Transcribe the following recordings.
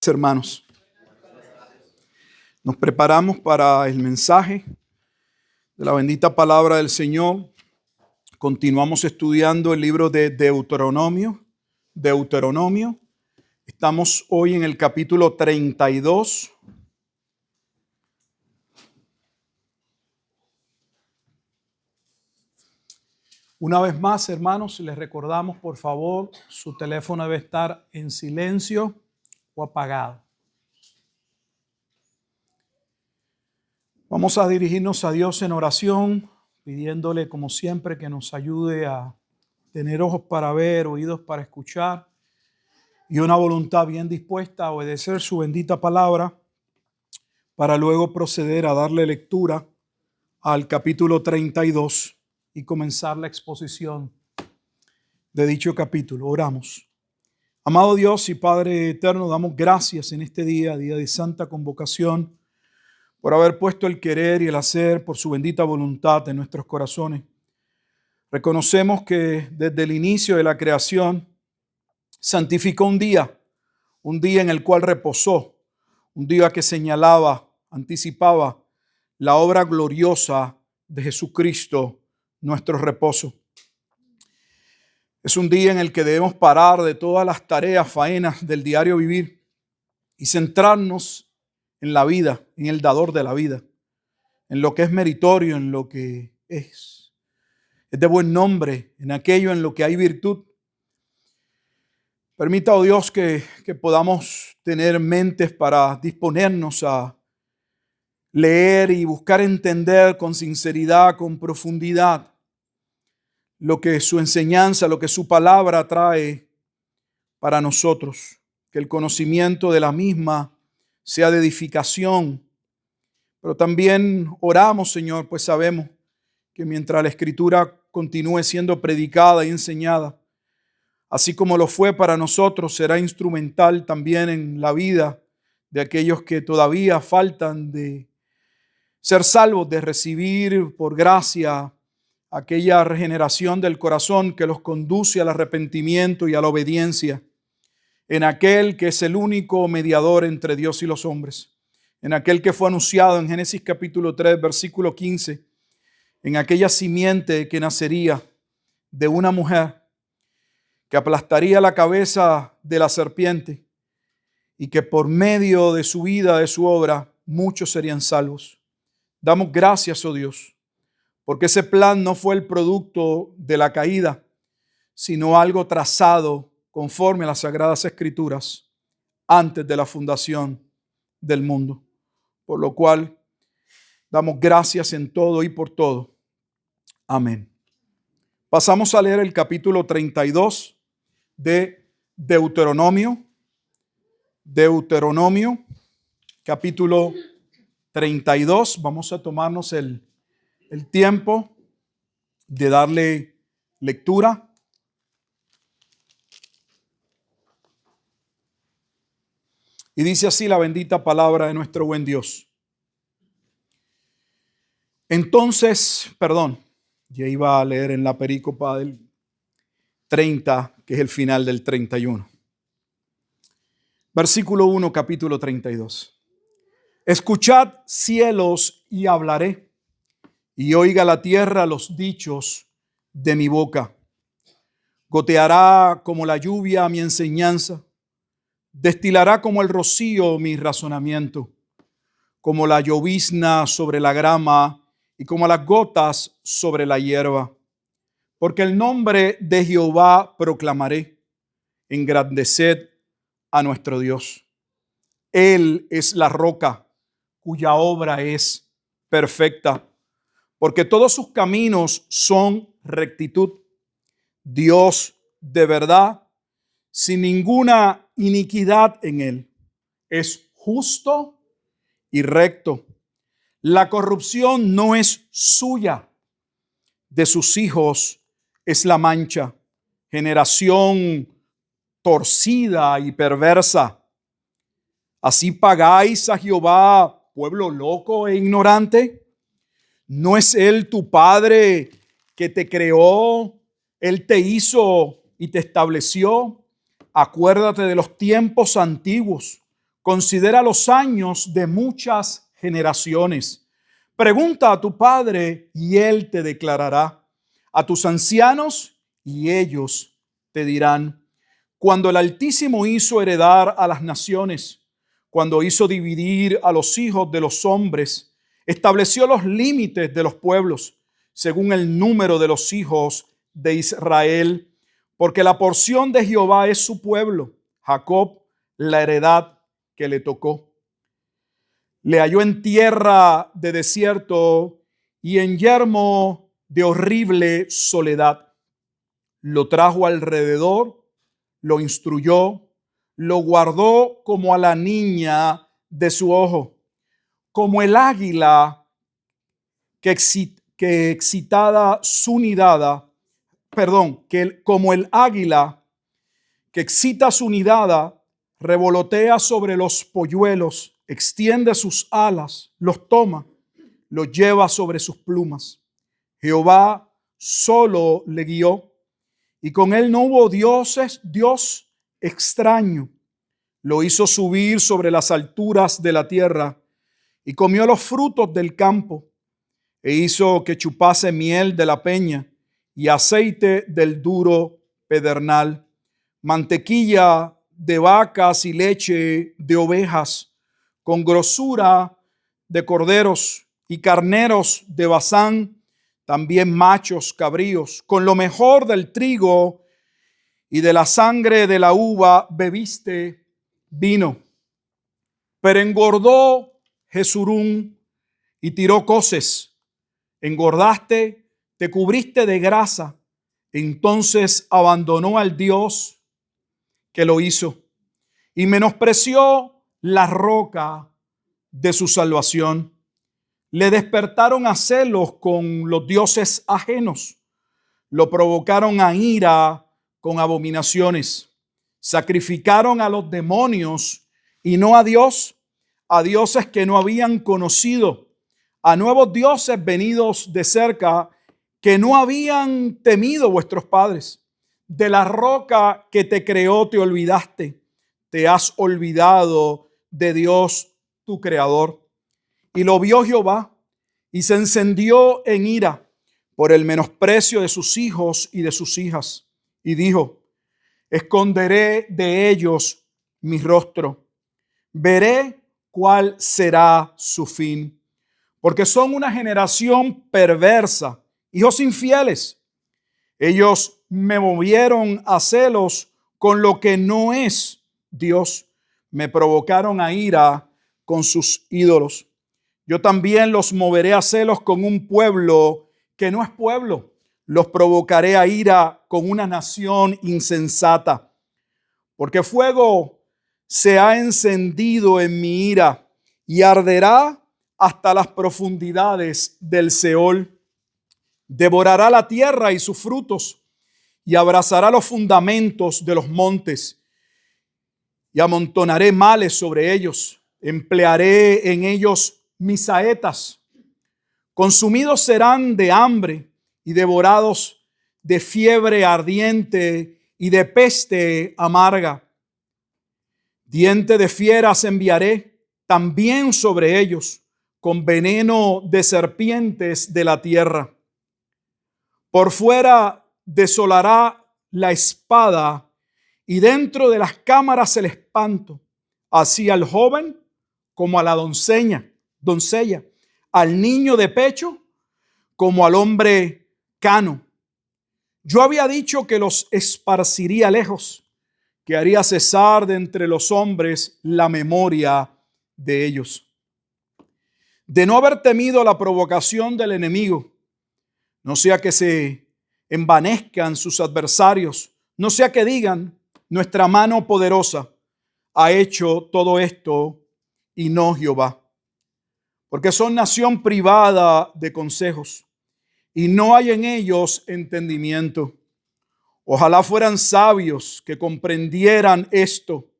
Hermanos, nos preparamos para el mensaje de la bendita palabra del Señor. Continuamos estudiando el libro de Deuteronomio. Estamos hoy en el capítulo 32. Una vez más, hermanos, les recordamos, por favor, su teléfono debe estar en silencio o apagado. Vamos a dirigirnos a Dios en oración, pidiéndole, como siempre, que nos ayude a tener ojos para ver, oídos para escuchar y una voluntad bien dispuesta a obedecer su bendita palabra, para luego proceder a darle lectura al capítulo 32 y comenzar la exposición de dicho capítulo. Oramos. Amado Dios y Padre eterno, damos gracias en este día de santa convocación, por haber puesto el querer y el hacer por su bendita voluntad en nuestros corazones. Reconocemos que desde el inicio de la creación santificó un día en el cual reposó, un día que señalaba, anticipaba la obra gloriosa de Jesucristo, nuestro reposo. Es un día en el que debemos parar de todas las tareas, faenas del diario vivir y centrarnos en la vida, en el dador de la vida, en lo que es meritorio, en lo que es de buen nombre, en aquello en lo que hay virtud. Permita, oh Dios, que podamos tener mentes para disponernos a leer y buscar entender con sinceridad, con profundidad, lo que su enseñanza, lo que su palabra trae para nosotros. Que el conocimiento de la misma sea de edificación. Pero también oramos, Señor, pues sabemos que mientras la Escritura continúe siendo predicada y enseñada, así como lo fue para nosotros, será instrumental también en la vida de aquellos que todavía faltan de ser salvos, de recibir por gracia aquella regeneración del corazón que los conduce al arrepentimiento y a la obediencia en aquel que es el único mediador entre Dios y los hombres, en aquel que fue anunciado en Génesis capítulo 3, versículo 15, en aquella simiente que nacería de una mujer que aplastaría la cabeza de la serpiente y que por medio de su vida, de su obra, muchos serían salvos. Damos gracias, oh Dios, porque ese plan no fue el producto de la caída, sino algo trazado conforme a las Sagradas Escrituras antes de la fundación del mundo. Por lo cual, damos gracias en todo y por todo. Amén. Pasamos a leer el capítulo 32 de Deuteronomio. Deuteronomio, capítulo 32. Vamos a tomarnos el tiempo de darle lectura. Y dice así la bendita palabra de nuestro buen Dios. Entonces, ya iba a leer en la perícopa del 30, que es el final del 31. Versículo 1, capítulo 32. Escuchad, cielos, y hablaré, y oiga la tierra los dichos de mi boca. Goteará como la lluvia mi enseñanza, destilará como el rocío mi razonamiento, como la llovizna sobre la grama y como las gotas sobre la hierba. Porque el nombre de Jehová proclamaré, engrandeced a nuestro Dios. Él es la roca cuya obra es perfecta, porque todos sus caminos son rectitud. Dios de verdad, sin ninguna iniquidad en él. Es justo y recto. La corrupción no es suya. De sus hijos es la mancha. Generación torcida y perversa. Así pagáis a Jehová, pueblo loco e ignorante. ¿No es él tu padre que te creó? Él te hizo y te estableció. Acuérdate de los tiempos antiguos, Considera los años de muchas generaciones. Pregunta a tu padre y él te declarará. A tus ancianos y ellos te dirán. Cuando el Altísimo hizo heredar a las naciones, cuando hizo dividir a los hijos de los hombres, estableció los límites de los pueblos según el número de los hijos de Israel, porque la porción de Jehová es su pueblo, Jacob la heredad que le tocó. Le halló en tierra de desierto y en yermo de horrible soledad. Lo trajo alrededor, lo instruyó, lo guardó como a la niña de su ojo, como el águila que excitada su nidada, como el águila que excita su nidada, revolotea sobre los polluelos, extiende sus alas, los toma, los lleva sobre sus plumas. Jehová solo le guió, y con él no hubo Dios extraño. Lo hizo subir sobre las alturas de la tierra y comió los frutos del campo, e hizo que chupase miel de la peña y aceite del duro pedernal, mantequilla de vacas y leche de ovejas, con grosura de corderos y carneros de Basán, también machos cabríos, con lo mejor del trigo y de la sangre de la uva bebiste vino. Pero engordó Jesurún y tiró coces. Engordaste, te cubriste de grasa. Entonces abandonó al Dios que lo hizo y menospreció la roca de su salvación. Le despertaron a celos con los dioses ajenos. Lo provocaron a ira con abominaciones. Sacrificaron a los demonios y no a Dios, a dioses que no habían conocido, a nuevos dioses venidos de cerca que no habían temido vuestros padres. De la roca que te creó te olvidaste, te has olvidado de Dios tu creador. Y lo vio Jehová y se encendió en ira por el menosprecio de sus hijos y de sus hijas. Y dijo: esconderé de ellos mi rostro, veré cuál será su fin, porque son una generación perversa, hijos infieles. Ellos me movieron a celos con lo que no es Dios, me provocaron a ira con sus ídolos. Yo también los moveré a celos con un pueblo que no es pueblo. Los provocaré a ira con una nación insensata. Porque fuego se ha encendido en mi ira y arderá hasta las profundidades del Seol. Devorará la tierra y sus frutos y abrazará los fundamentos de los montes. Y amontonaré males sobre ellos. Emplearé en ellos mis saetas. Consumidos serán de hambre y devorados de fiebre ardiente y de peste amarga. Diente de fieras enviaré también sobre ellos, con veneno de serpientes de la tierra. Por fuera desolará la espada y dentro de las cámaras el espanto, así al joven como a la doncella, al niño de pecho como al hombre cano. Yo había dicho que los esparciría lejos, que haría cesar de entre los hombres la memoria de ellos. De no haber temido la provocación del enemigo, no sea que se envanezcan sus adversarios, no sea que digan: nuestra mano poderosa ha hecho todo esto y no Jehová. Porque son nación privada de consejos y no hay en ellos entendimiento. Ojalá fueran sabios que comprendieran esto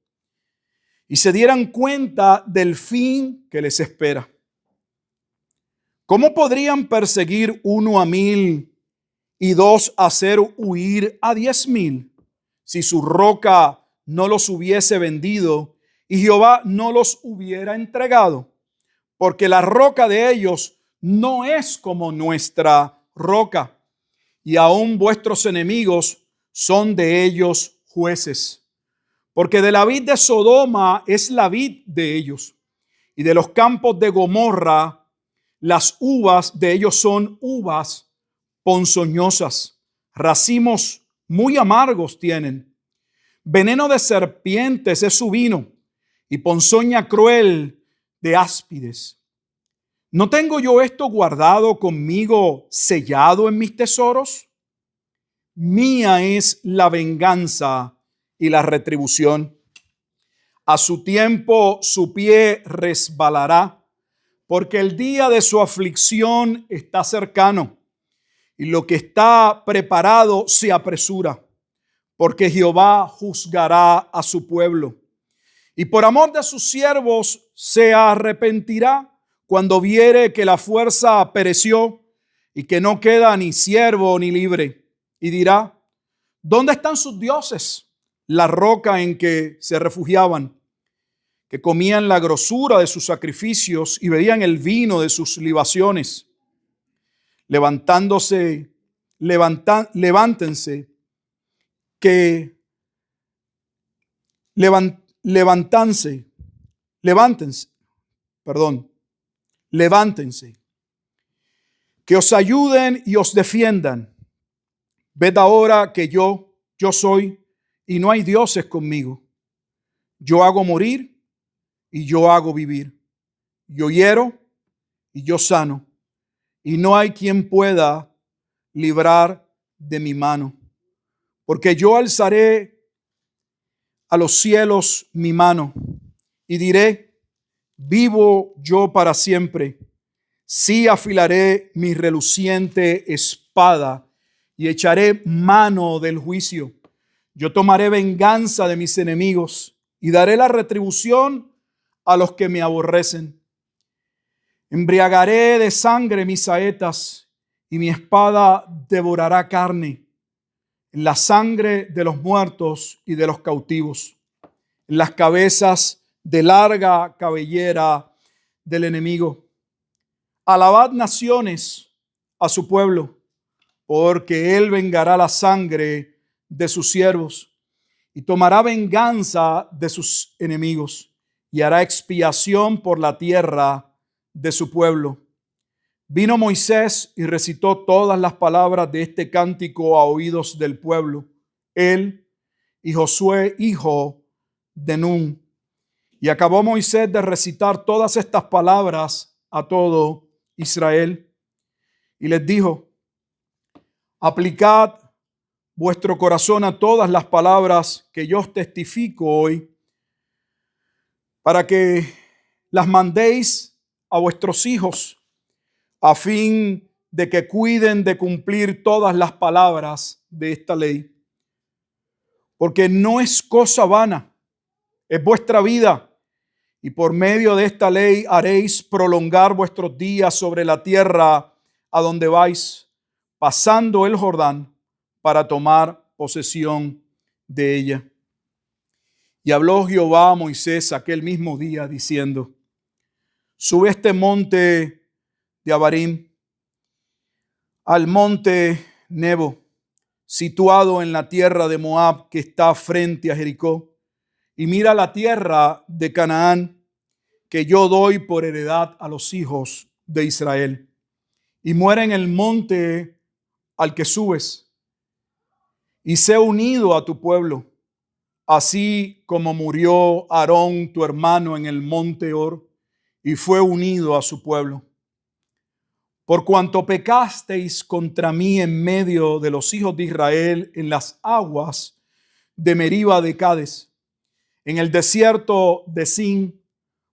y se dieran cuenta del fin que les espera. ¿Cómo podrían perseguir 1 a 1000 y 2 hacer huir a 10,000 si su roca no los hubiese vendido y Jehová no los hubiera entregado, porque la roca de ellos no es como nuestra roca, y aún vuestros enemigos son de ellos jueces. Porque de la vid de Sodoma es la vid de ellos, y de los campos de Gomorra las uvas de ellos son uvas ponzoñosas. Racimos muy amargos tienen. Veneno de serpientes es su vino, y ponzoña cruel de áspides. ¿No tengo yo esto guardado conmigo, sellado en mis tesoros? Mía es la venganza y la retribución. A su tiempo su pie resbalará, porque el día de su aflicción está cercano, y lo que está preparado se apresura, porque Jehová juzgará a su pueblo. Y por amor de sus siervos se arrepentirá cuando viere que la fuerza pereció y que no queda ni siervo ni libre. Y dirá: ¿dónde están sus dioses? La roca en que se refugiaban, que comían la grosura de sus sacrificios y bebían el vino de sus libaciones. Levántense, levántense, que os ayuden y os defiendan. Ved ahora que yo soy, y no hay dioses conmigo. Yo hago morir y yo hago vivir. Yo hiero y yo sano, y no hay quien pueda librar de mi mano. Porque yo alzaré a los cielos mi mano y diré: vivo yo para siempre. Sí afilaré mi reluciente espada y echaré mano del juicio. Yo tomaré venganza de mis enemigos y daré la retribución a los que me aborrecen. Embriagaré de sangre mis saetas y mi espada devorará carne, en la sangre de los muertos y de los cautivos, en las cabezas de larga cabellera del enemigo. Alabad naciones a su pueblo, porque él vengará la sangre de sus siervos y tomará venganza de sus enemigos y hará expiación por la tierra de su pueblo. Vino Moisés y recitó todas las palabras de este cántico a oídos del pueblo, él y Josué, hijo de Nun. Y acabó Moisés de recitar todas estas palabras a todo Israel. Y les dijo: aplicad vuestro corazón a todas las palabras que yo os testifico hoy, para que las mandéis a vuestros hijos, a fin de que cuiden de cumplir todas las palabras de esta ley. Porque no es cosa vana, es vuestra vida, y por medio de esta ley haréis prolongar vuestros días sobre la tierra a donde vais, pasando el Jordán para tomar posesión de ella. Y habló Jehová a Moisés aquel mismo día diciendo: sube este monte de Abarim, al monte Nebo, situado en la tierra de Moab, que está frente a Jericó, y mira la tierra de Canaán, que yo doy por heredad a los hijos de Israel. Y muere en el monte al que subes, y sé unido a tu pueblo, así como murió Aarón tu hermano en el monte Hor, y fue unido a su pueblo. Por cuanto pecasteis contra mí en medio de los hijos de Israel en las aguas de Meriba de Cades, en el desierto de Sin,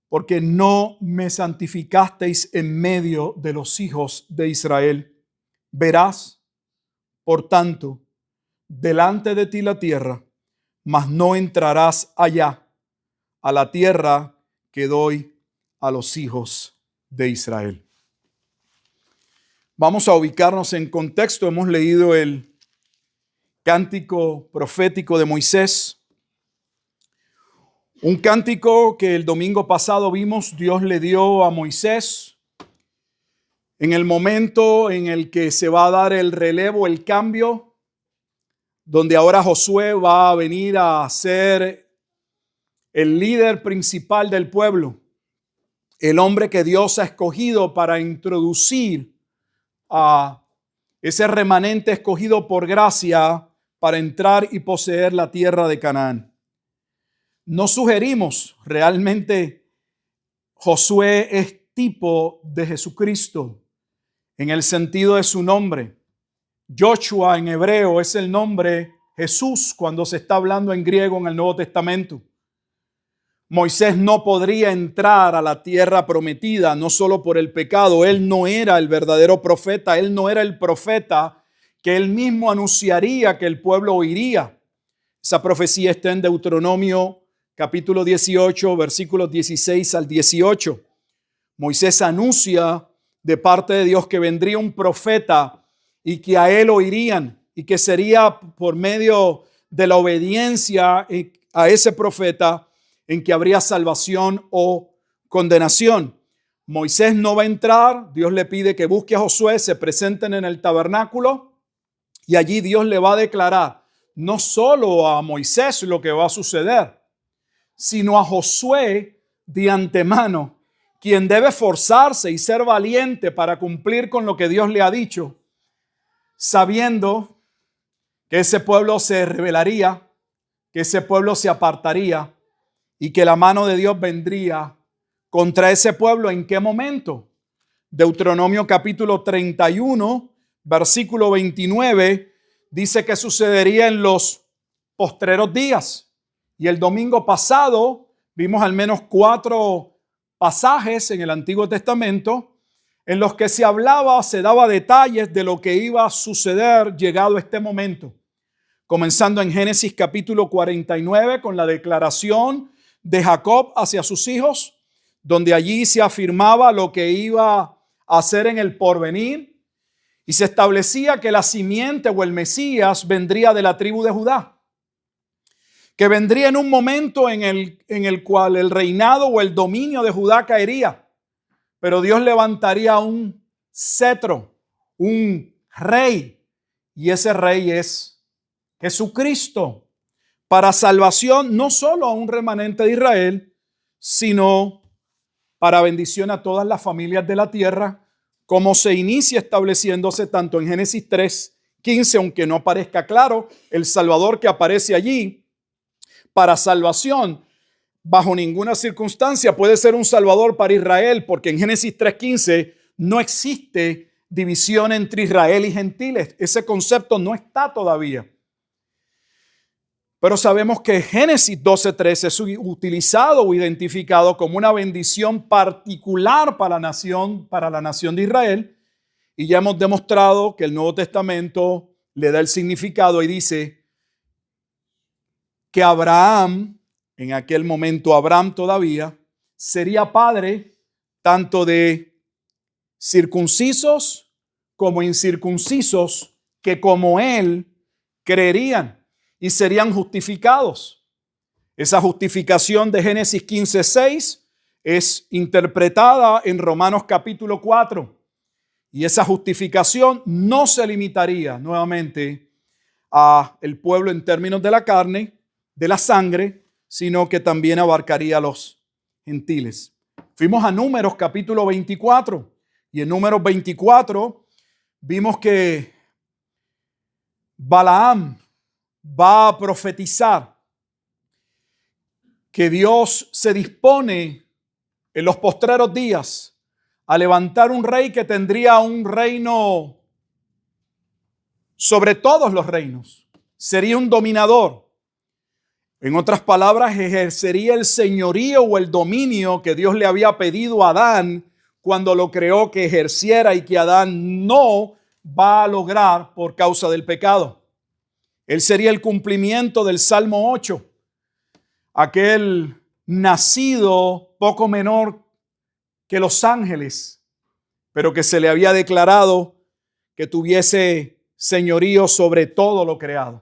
porque no me santificasteis en medio de los hijos de Israel. Verás, por tanto, delante de ti la tierra, mas no entrarás allá, a la tierra que doy a los hijos de Israel. Vamos a ubicarnos en contexto. Hemos leído el cántico profético de Moisés, Un cántico que el domingo pasado vimos, Dios le dio a Moisés en el momento en el que se va a dar el relevo, el cambio, donde ahora Josué va a venir a ser el líder principal del pueblo, el hombre que Dios ha escogido para introducir a ese remanente escogido por gracia para entrar y poseer la tierra de Canaán. No sugerimos, realmente Josué es tipo de Jesucristo en el sentido de su nombre. Joshua en hebreo es el nombre Jesús cuando se está hablando en griego en el Nuevo Testamento. Moisés no podría entrar a la tierra prometida, no solo por el pecado. Él no era el verdadero profeta, él no era el profeta que él mismo anunciaría que el pueblo oiría. Esa profecía está en Deuteronomio capítulo 18, versículos 16 al 18. Moisés anuncia de parte de Dios que vendría un profeta y que a él oirían y que sería por medio de la obediencia a ese profeta en que habría salvación o condenación. Moisés no va a entrar, Dios le pide que busque a Josué, se presenten en el tabernáculo y allí Dios le va a declarar no solo a Moisés lo que va a suceder, sino a Josué de antemano, quien debe esforzarse y ser valiente para cumplir con lo que Dios le ha dicho, sabiendo que ese pueblo se rebelaría, que ese pueblo se apartaría y que la mano de Dios vendría contra ese pueblo. ¿En qué momento? Deuteronomio capítulo 31, versículo 29, dice que sucedería en los postreros días. Y el domingo pasado vimos al menos 4 pasajes en el Antiguo Testamento en los que se hablaba, se daba detalles de lo que iba a suceder llegado este momento. Comenzando en Génesis capítulo 49 con la declaración de Jacob hacia sus hijos, donde allí se afirmaba lo que iba a hacer en el porvenir y se establecía que la simiente o el Mesías vendría de la tribu de Judá, que vendría en un momento en el cual el reinado o el dominio de Judá caería, pero Dios levantaría un cetro, un rey, y ese rey es Jesucristo, para salvación no solo a un remanente de Israel, sino para bendición a todas las familias de la tierra, como se inicia estableciéndose tanto en Génesis 3:15, aunque no aparezca claro, el Salvador que aparece allí para salvación, bajo ninguna circunstancia puede ser un Salvador para Israel, porque en Génesis 3:15 no existe división entre Israel y gentiles. Ese concepto no está todavía. Pero sabemos que Génesis 12:13 es utilizado o identificado como una bendición particular para la nación de Israel. Y ya hemos demostrado que el Nuevo Testamento le da el significado y dice que Abraham, en aquel momento Abraham todavía, sería padre tanto de circuncisos como incircuncisos que como él creerían y serían justificados. Esa justificación de Génesis 15:6 es interpretada en Romanos capítulo 4. Y esa justificación no se limitaría nuevamente a el pueblo en términos de la carne, de la sangre, sino que también abarcaría a los gentiles. Fuimos a Números capítulo 24 y en Números 24 vimos que Balaam va a profetizar que Dios se dispone en los postreros días a levantar un rey que tendría un reino sobre todos los reinos. Sería un dominador. En otras palabras, ejercería el señorío o el dominio que Dios le había pedido a Adán cuando lo creó que ejerciera y que Adán no va a lograr por causa del pecado. Él sería el cumplimiento del Salmo 8, aquel nacido poco menor que los ángeles, pero que se le había declarado que tuviese señorío sobre todo lo creado.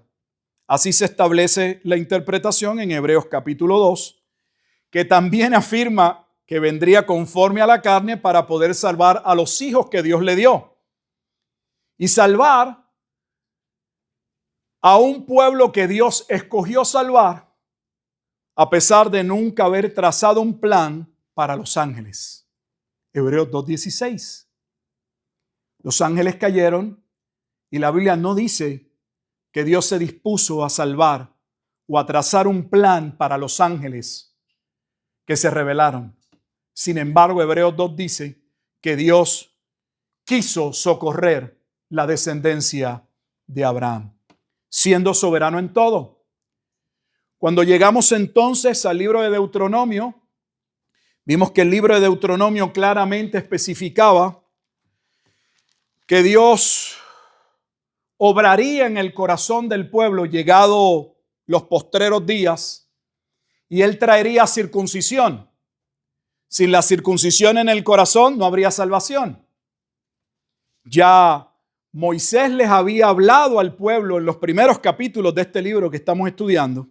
Así se establece la interpretación en Hebreos capítulo 2, que también afirma que vendría conforme a la carne para poder salvar a los hijos que Dios le dio. Y salvar a un pueblo que Dios escogió salvar, a pesar de nunca haber trazado un plan para los ángeles. Hebreos 2:16. Los ángeles cayeron y la Biblia no dice que Dios se dispuso a salvar o a trazar un plan para los ángeles que se rebelaron. Sin embargo, Hebreos 2 dice que Dios quiso socorrer la descendencia de Abraham, siendo soberano en todo. Cuando llegamos entonces al libro de Deuteronomio, vimos que el libro de Deuteronomio claramente especificaba que Dios obraría en el corazón del pueblo llegado los postreros días y Él traería circuncisión. Sin la circuncisión en el corazón no habría salvación. Ya Moisés les había hablado al pueblo en los primeros capítulos de este libro que estamos estudiando,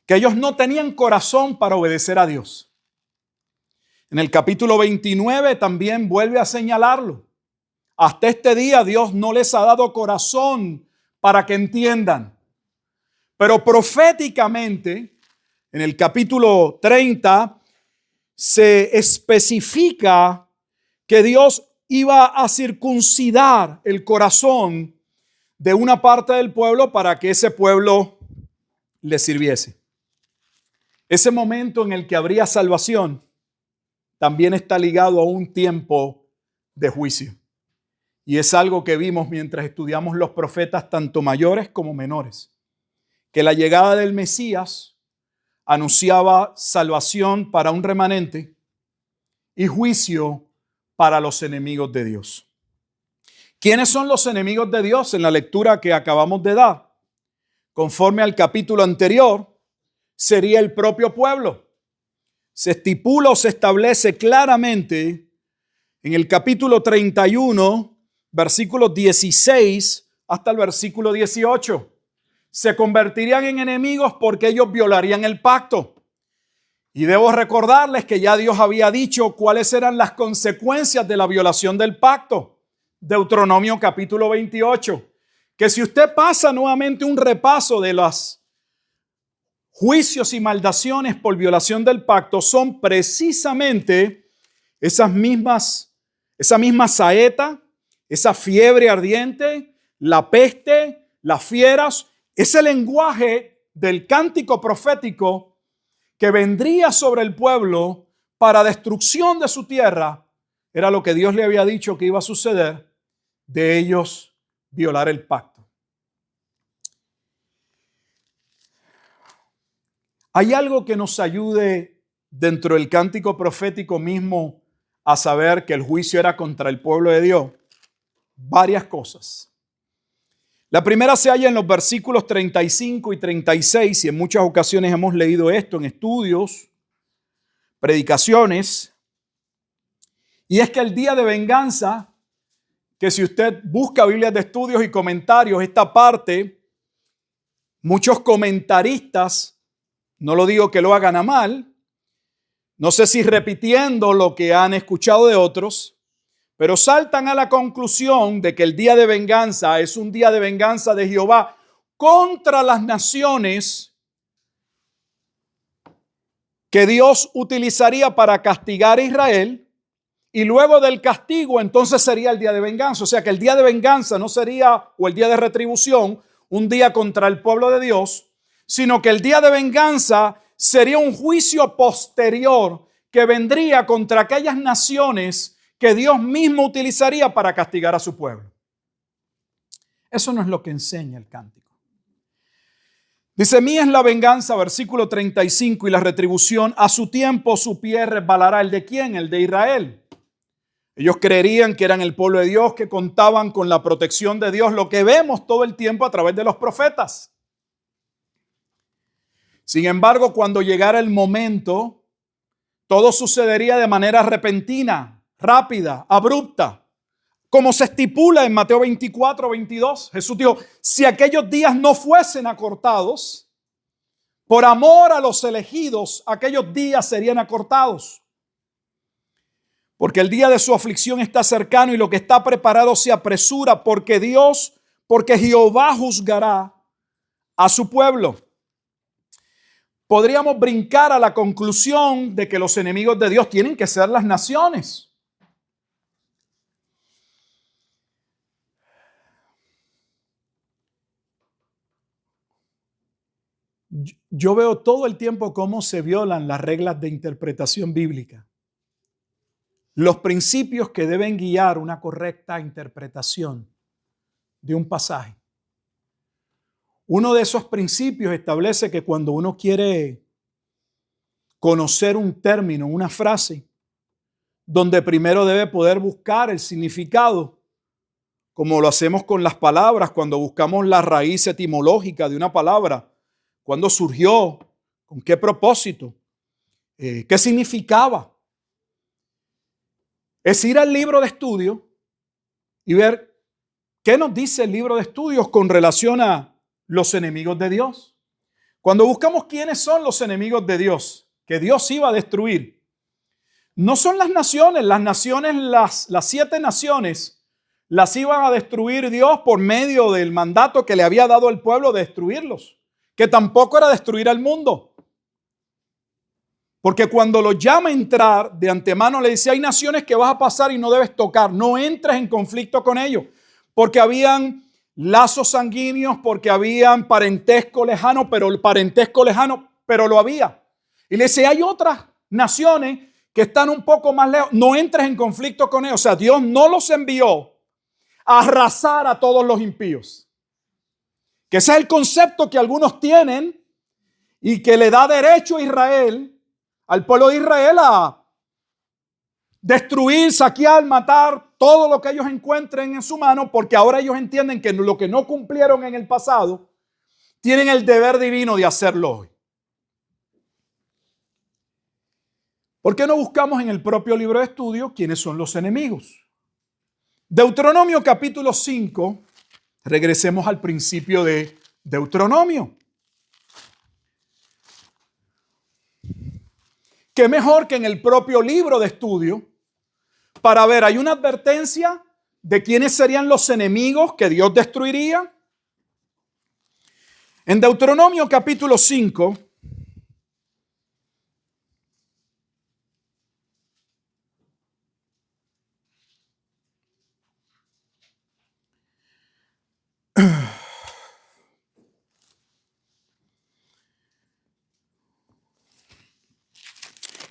que ellos no tenían corazón para obedecer a Dios. En el capítulo 29 también vuelve a señalarlo. Hasta este día Dios no les ha dado corazón para que entiendan. Pero proféticamente, en el capítulo 30, se especifica que Dios iba a circuncidar el corazón de una parte del pueblo para que ese pueblo le sirviese. Ese momento en el que habría salvación también está ligado a un tiempo de juicio. Y es algo que vimos mientras estudiamos los profetas, tanto mayores como menores, que la llegada del Mesías anunciaba salvación para un remanente y juicio para los enemigos de Dios. ¿Quiénes son los enemigos de Dios en la lectura que acabamos de dar? Conforme al capítulo anterior, sería el propio pueblo. Se estipula o se establece claramente en el capítulo 31, versículos 16 hasta el versículo 18. Se convertirían en enemigos porque ellos violarían el pacto. Y debo recordarles que ya Dios había dicho cuáles eran las consecuencias de la violación del pacto. Deuteronomio capítulo 28. Que si usted pasa nuevamente un repaso de los juicios y maldiciones por violación del pacto, son precisamente esa misma saeta, esa fiebre ardiente, la peste, las fieras, ese lenguaje del cántico profético que vendría sobre el pueblo para destrucción de su tierra, era lo que Dios le había dicho que iba a suceder, de ellos violar el pacto. ¿Hay algo que nos ayude dentro del cántico profético mismo a saber que el juicio era contra el pueblo de Dios? Varias cosas. La primera se halla en los versículos 35 y 36, y en muchas ocasiones hemos leído esto en estudios, predicaciones, y es que el día de venganza, que si usted busca Biblias de estudios y comentarios, esta parte, muchos comentaristas, no lo digo que lo hagan a mal, no sé si repitiendo lo que han escuchado de otros, pero saltan a la conclusión de que el día de venganza es un día de venganza de Jehová contra las naciones que Dios utilizaría para castigar a Israel, y luego del castigo entonces sería el día de venganza. O sea que el día de venganza no sería, o el día de retribución, un día contra el pueblo de Dios, sino que el día de venganza sería un juicio posterior que vendría contra aquellas naciones que Dios mismo utilizaría para castigar a su pueblo. Eso no es lo que enseña el cántico. Dice: mía es la venganza, versículo 35, y la retribución, a su tiempo su pie resbalará. ¿El de quién? El de Israel. Ellos creerían que eran el pueblo de Dios, que contaban con la protección de Dios, lo que vemos todo el tiempo a través de los profetas. Sin embargo, cuando llegara el momento, todo sucedería de manera repentina, rápida, abrupta, como se estipula en Mateo 24, 22. Jesús dijo: si aquellos días no fuesen acortados, Por amor a los elegidos, aquellos días serían acortados. Porque el día de su aflicción está cercano y lo que está preparado se apresura, porque Jehová juzgará a su pueblo. Podríamos brincar a la conclusión de que los enemigos de Dios tienen que ser las naciones. Yo veo todo el tiempo cómo se violan las reglas de interpretación bíblica. Los principios que deben guiar una correcta interpretación de un pasaje. Uno de esos principios establece que cuando uno quiere conocer un término, una frase, donde primero debe poder buscar el significado, como lo hacemos con las palabras, cuando buscamos la raíz etimológica de una palabra, cuándo surgió, con qué propósito, qué significaba. Es ir al libro de estudio y ver qué nos dice el libro de estudios con relación a los enemigos de Dios. Cuando buscamos quiénes son los enemigos de Dios, que Dios iba a destruir, no son las naciones, las 7 naciones, las iban a destruir Dios por medio del mandato que le había dado al pueblo de destruirlos, que tampoco era destruir al mundo. Porque cuando lo llama a entrar, de antemano le dice, hay naciones que vas a pasar y no debes tocar, no entres en conflicto con ellos, porque habían lazos sanguíneos, porque habían parentesco lejano, pero lo había. Y le dice, hay otras naciones que están un poco más lejos, no entres en conflicto con ellos. O sea, Dios no los envió a arrasar a todos los impíos. Que ese es el concepto que algunos tienen y que le da derecho a Israel, al pueblo de Israel, a destruir, saquear, matar todo lo que ellos encuentren en su mano, porque ahora ellos entienden que lo que no cumplieron en el pasado, tienen el deber divino de hacerlo hoy. ¿Por qué no buscamos en el propio libro de estudio quiénes son los enemigos? Deuteronomio capítulo 5, regresemos al principio de Deuteronomio. ¿Qué mejor que en el propio libro de estudio para ver, hay una advertencia de quiénes serían los enemigos que Dios destruiría? En Deuteronomio capítulo 5,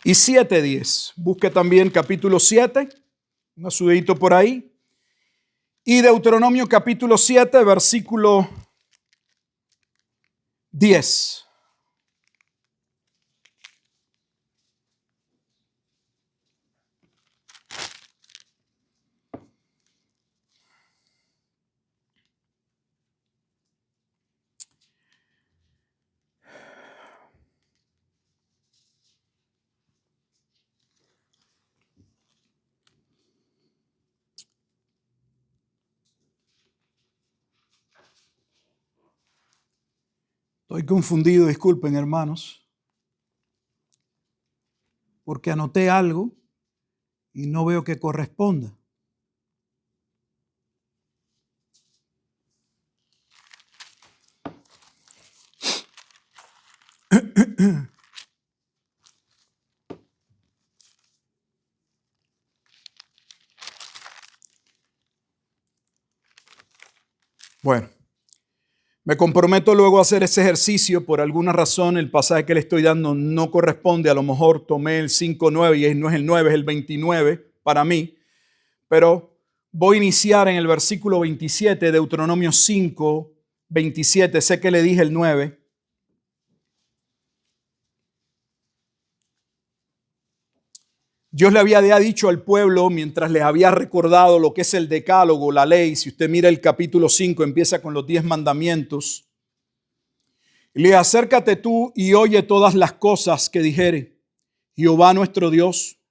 y 7:10. Busque también capítulo 7, un azudito por ahí. Y Deuteronomio capítulo 7, versículo 10. Estoy confundido, disculpen hermanos, porque anoté algo y no veo que corresponda. Bueno, me comprometo luego a hacer ese ejercicio. Por alguna razón el pasaje que le estoy dando no corresponde. A lo mejor tomé el 5:9 y no es el 9, es el 29 para mí. Pero voy a iniciar en el versículo 27, Deuteronomio 5, 27. Sé que le dije el 9. Dios le había dicho al pueblo, mientras les había recordado lo que es el decálogo, la ley. Si usted mira el capítulo 5, empieza con los 10 mandamientos. Y le dice, acércate tú y oye todas las cosas que dijere Jehová nuestro Dios.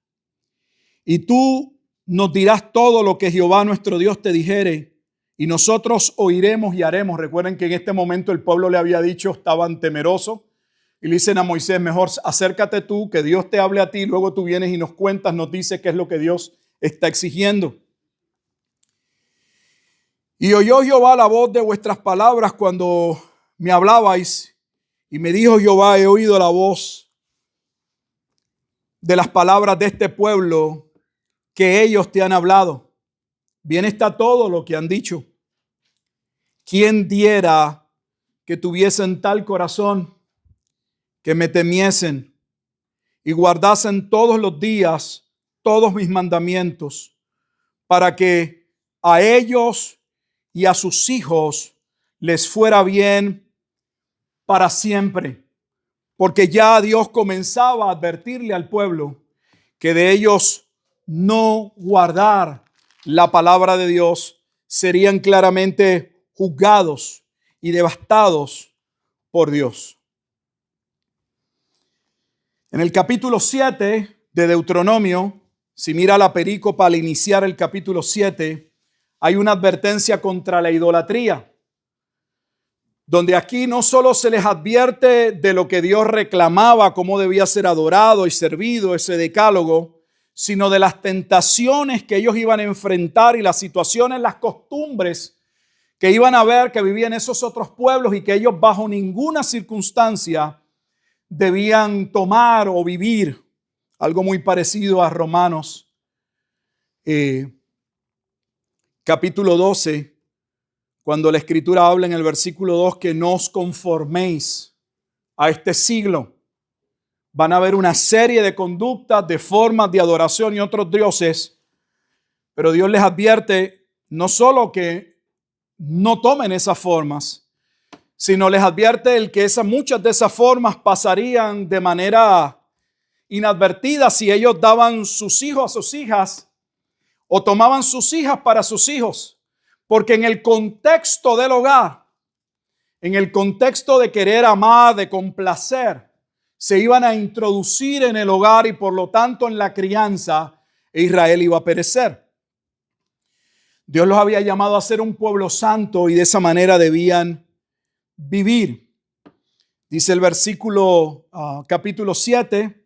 Y tú nos dirás todo lo que Jehová nuestro Dios te dijere. Y nosotros oiremos y haremos. Recuerden que en este momento el pueblo le había dicho, estaban temerosos. Y le dicen a Moisés, mejor acércate tú, que Dios te hable a ti, luego tú vienes y nos cuentas, nos dices qué es lo que Dios está exigiendo. Y oyó Jehová la voz de vuestras palabras cuando me hablabais, y me dijo Jehová, he oído la voz de las palabras de este pueblo que ellos te han hablado. Bien está todo lo que han dicho. ¿Quién diera que tuviesen tal corazón, que me temiesen y guardasen todos los días todos mis mandamientos, para que a ellos y a sus hijos les fuera bien para siempre? Porque ya Dios comenzaba a advertirle al pueblo que de ellos no guardar la palabra de Dios serían claramente juzgados y devastados por Dios. En el capítulo 7 de Deuteronomio, si mira la perícopa al iniciar el capítulo 7, hay una advertencia contra la idolatría, donde aquí no solo se les advierte de lo que Dios reclamaba, cómo debía ser adorado y servido, ese decálogo, sino de las tentaciones que ellos iban a enfrentar y las situaciones, las costumbres que iban a ver que vivían esos otros pueblos y que ellos bajo ninguna circunstancia debían tomar o vivir. Algo muy parecido a Romanos capítulo 12, cuando la Escritura habla en el versículo 2 que no os conforméis a este siglo. Van a haber una serie de conductas, de formas de adoración y otros dioses, pero Dios les advierte no solo que no tomen esas formas, sino les advierte el que muchas de esas formas pasarían de manera inadvertida si ellos daban sus hijos a sus hijas o tomaban sus hijas para sus hijos. Porque en el contexto del hogar, en el contexto de querer amar, de complacer, se iban a introducir en el hogar y por lo tanto en la crianza, Israel iba a perecer. Dios los había llamado a ser un pueblo santo y de esa manera debían vivir. Dice el versículo capítulo 7.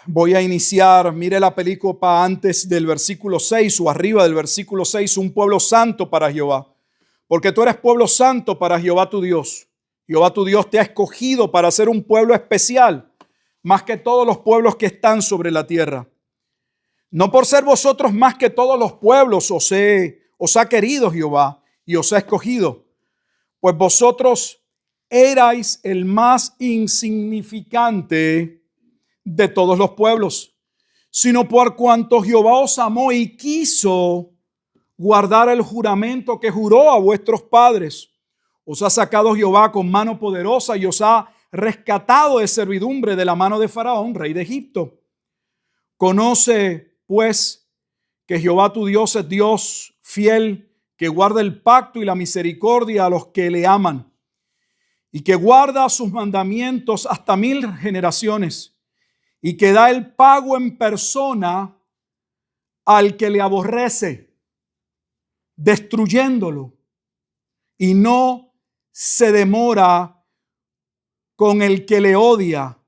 Voy a iniciar, mire la perícopa antes del versículo 6 o arriba del versículo 6, un pueblo santo para Jehová. Porque tú eres pueblo santo para Jehová tu Dios. Jehová tu Dios te ha escogido para ser un pueblo especial, más que todos los pueblos que están sobre la tierra. No por ser vosotros más que todos los pueblos os ha querido Jehová y os ha escogido, pues vosotros erais el más insignificante de todos los pueblos, sino por cuanto Jehová os amó y quiso guardar el juramento que juró a vuestros padres. Os ha sacado Jehová con mano poderosa y os ha rescatado de servidumbre de la mano de Faraón, rey de Egipto. Conoce, pues, que Jehová tu Dios es Dios fiel, que guarda el pacto y la misericordia a los que le aman, y que guarda sus mandamientos hasta 1000 generaciones, y que da el pago en persona al que le aborrece, destruyéndolo, y no se demora con el que le odia.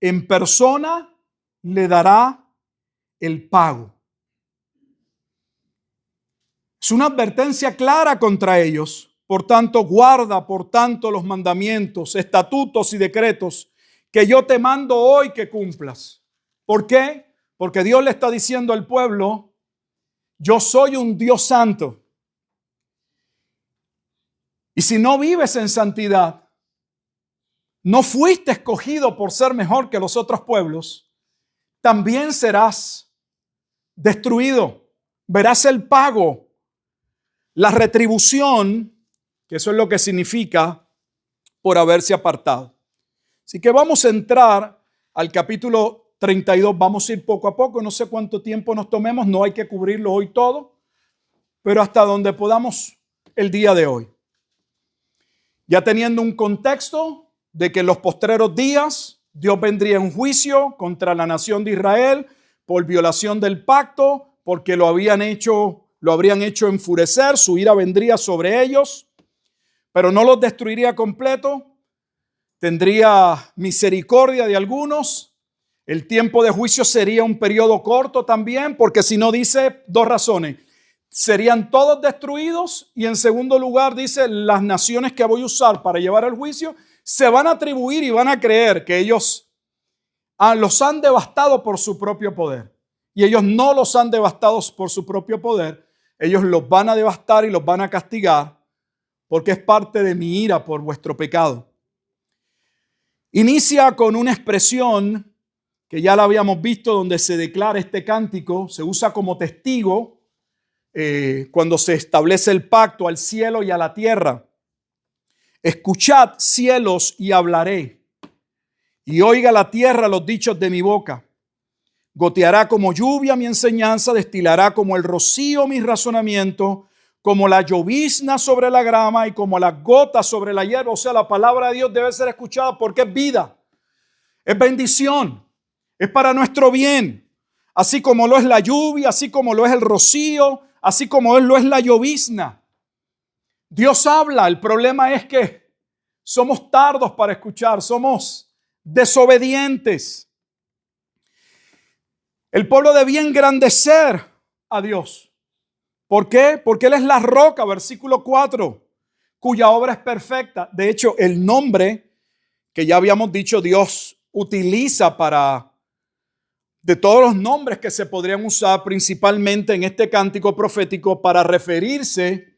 En persona le dará el pago. Es una advertencia clara contra ellos. Por tanto, guarda, por tanto, los mandamientos, estatutos y decretos que yo te mando hoy que cumplas. ¿Por qué? Porque Dios le está diciendo al pueblo, yo soy un Dios santo. Y si no vives en santidad, no fuiste escogido por ser mejor que los otros pueblos, también serás destruido. Verás el pago, la retribución, que eso es lo que significa por haberse apartado. Así que vamos a entrar al capítulo 32. Vamos a ir poco a poco. No sé cuánto tiempo nos tomemos. No hay que cubrirlo hoy todo, pero hasta donde podamos el día de hoy. Ya teniendo un contexto de que en los postreros días Dios vendría en juicio contra la nación de Israel por violación del pacto, porque lo habrían hecho enfurecer, su ira vendría sobre ellos, pero no los destruiría completo, tendría misericordia de algunos. El tiempo de juicio sería un periodo corto también, porque si no, dice dos razones. Serían todos destruidos, y en segundo lugar dice, las naciones que voy a usar para llevar el juicio se van a atribuir y van a creer que ellos los han devastado por su propio poder. Y ellos no los han devastado por su propio poder. Ellos los van a devastar y los van a castigar porque es parte de mi ira por vuestro pecado. Inicia con una expresión que ya la habíamos visto, donde se declara este cántico, se usa como testigo cuando se establece el pacto al cielo y a la tierra. Escuchad, cielos, y hablaré, y oiga la tierra los dichos de mi boca. Goteará como lluvia mi enseñanza, destilará como el rocío mi razonamiento, como la llovizna sobre la grama y como las gotas sobre la hierba. O sea, la palabra de Dios debe ser escuchada porque es vida, es bendición, es para nuestro bien. Así como lo es la lluvia, así como lo es el rocío, así como lo es la llovizna. Dios habla, el problema es que somos tardos para escuchar, somos desobedientes. El pueblo debía engrandecer a Dios. ¿Por qué? Porque Él es la roca, versículo 4, cuya obra es perfecta. De hecho, el nombre que ya habíamos dicho Dios utiliza de todos los nombres que se podrían usar principalmente en este cántico profético para referirse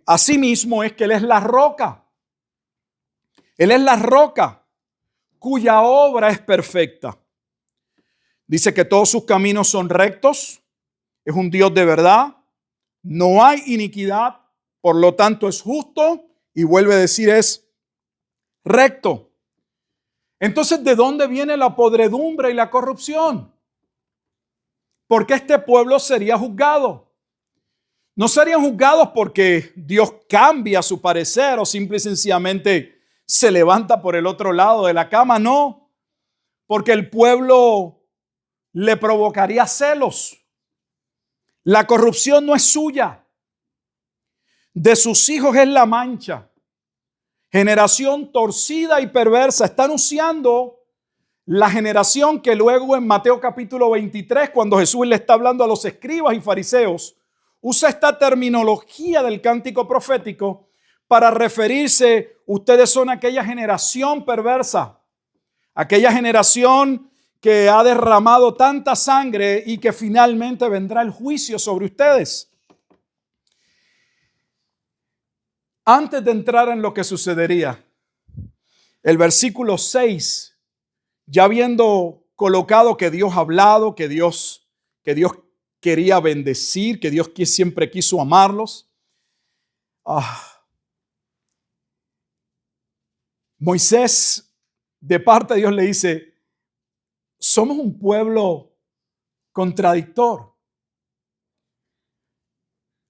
a sí mismo, es que Él es la roca. Él es la roca cuya obra es perfecta. Dice que todos sus caminos son rectos, es un Dios de verdad, no hay iniquidad, por lo tanto es justo, y vuelve a decir es recto. Entonces, ¿de dónde viene la podredumbre y la corrupción? ¿Por qué este pueblo sería juzgado? No serían juzgados porque Dios cambia su parecer o simple y sencillamente se levanta por el otro lado de la cama, no, porque el pueblo le provocaría celos. La corrupción no es suya, de sus hijos es la mancha. Generación torcida y perversa. Está anunciando la generación que luego en Mateo capítulo 23, cuando Jesús le está hablando a los escribas y fariseos, usa esta terminología del cántico profético para referirse, ustedes son aquella generación perversa, aquella generación que ha derramado tanta sangre y que finalmente vendrá el juicio sobre ustedes. Antes de entrar en lo que sucedería, el versículo 6, ya habiendo colocado que Dios ha hablado, que Dios quería bendecir, que Dios siempre quiso amarlos. Moisés, de parte de Dios, le dice, somos un pueblo contradictor.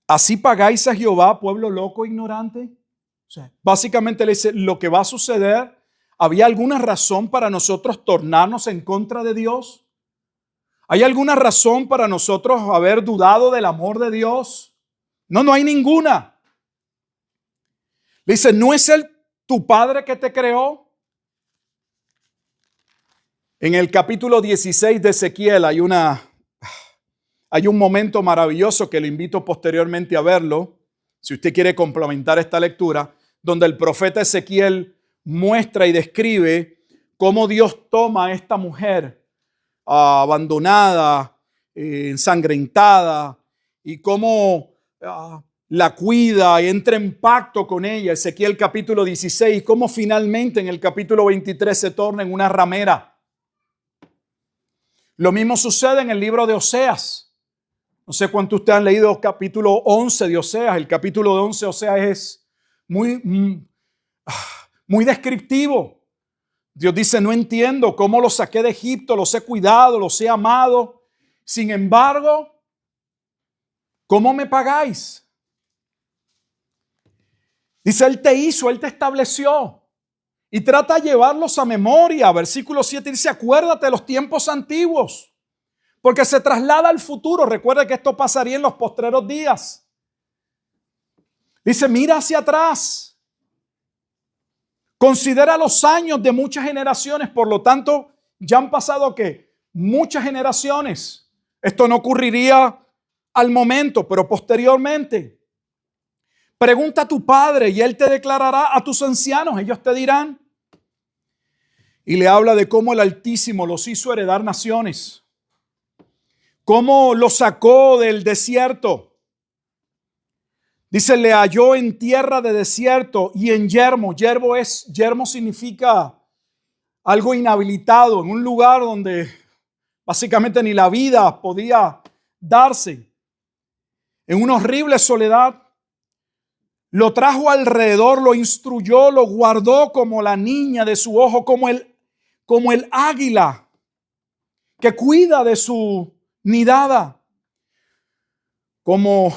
¿Así pagáis a Jehová, pueblo loco e ignorante? O sea, básicamente le dice, lo que va a suceder, ¿había alguna razón para nosotros tornarnos en contra de Dios? ¿Hay alguna razón para nosotros haber dudado del amor de Dios? No, no hay ninguna. Le dice, ¿no es Él tu Padre que te creó? En el capítulo 16 de Ezequiel hay un momento maravilloso que le invito posteriormente a verlo, si usted quiere complementar esta lectura, donde el profeta Ezequiel muestra y describe cómo Dios toma a esta mujer abandonada, ensangrentada, y cómo la cuida y entra en pacto con ella. Ezequiel capítulo 16, y cómo finalmente en el capítulo 23 se torna en una ramera. Lo mismo sucede en el libro de Oseas. No sé cuánto ustedes han leído capítulo 11 de Oseas. El capítulo 11 de Oseas es muy descriptivo. Dios dice, no entiendo cómo los saqué de Egipto, los he cuidado, los he amado. Sin embargo, ¿cómo me pagáis? Dice, Él te hizo, Él te estableció. Y trata de llevarlos a memoria. Versículo 7 dice, acuérdate de los tiempos antiguos, porque se traslada al futuro. Recuerda que esto pasaría en los postreros días. Dice, mira hacia atrás. Considera los años de muchas generaciones, por lo tanto, ya han pasado ¿qué? Muchas generaciones. Esto no ocurriría al momento, pero posteriormente. Pregunta a tu padre y él te declarará, a tus ancianos, ellos te dirán. Y le habla de cómo el Altísimo los hizo heredar naciones, cómo los sacó del desierto. Dice, le halló en tierra de desierto y en yermo. Yermo significa algo inhabilitado, en un lugar donde básicamente ni la vida podía darse. En una horrible soledad. Lo trajo alrededor, lo instruyó, lo guardó como la niña de su ojo, como el águila que cuida de su nidada. Como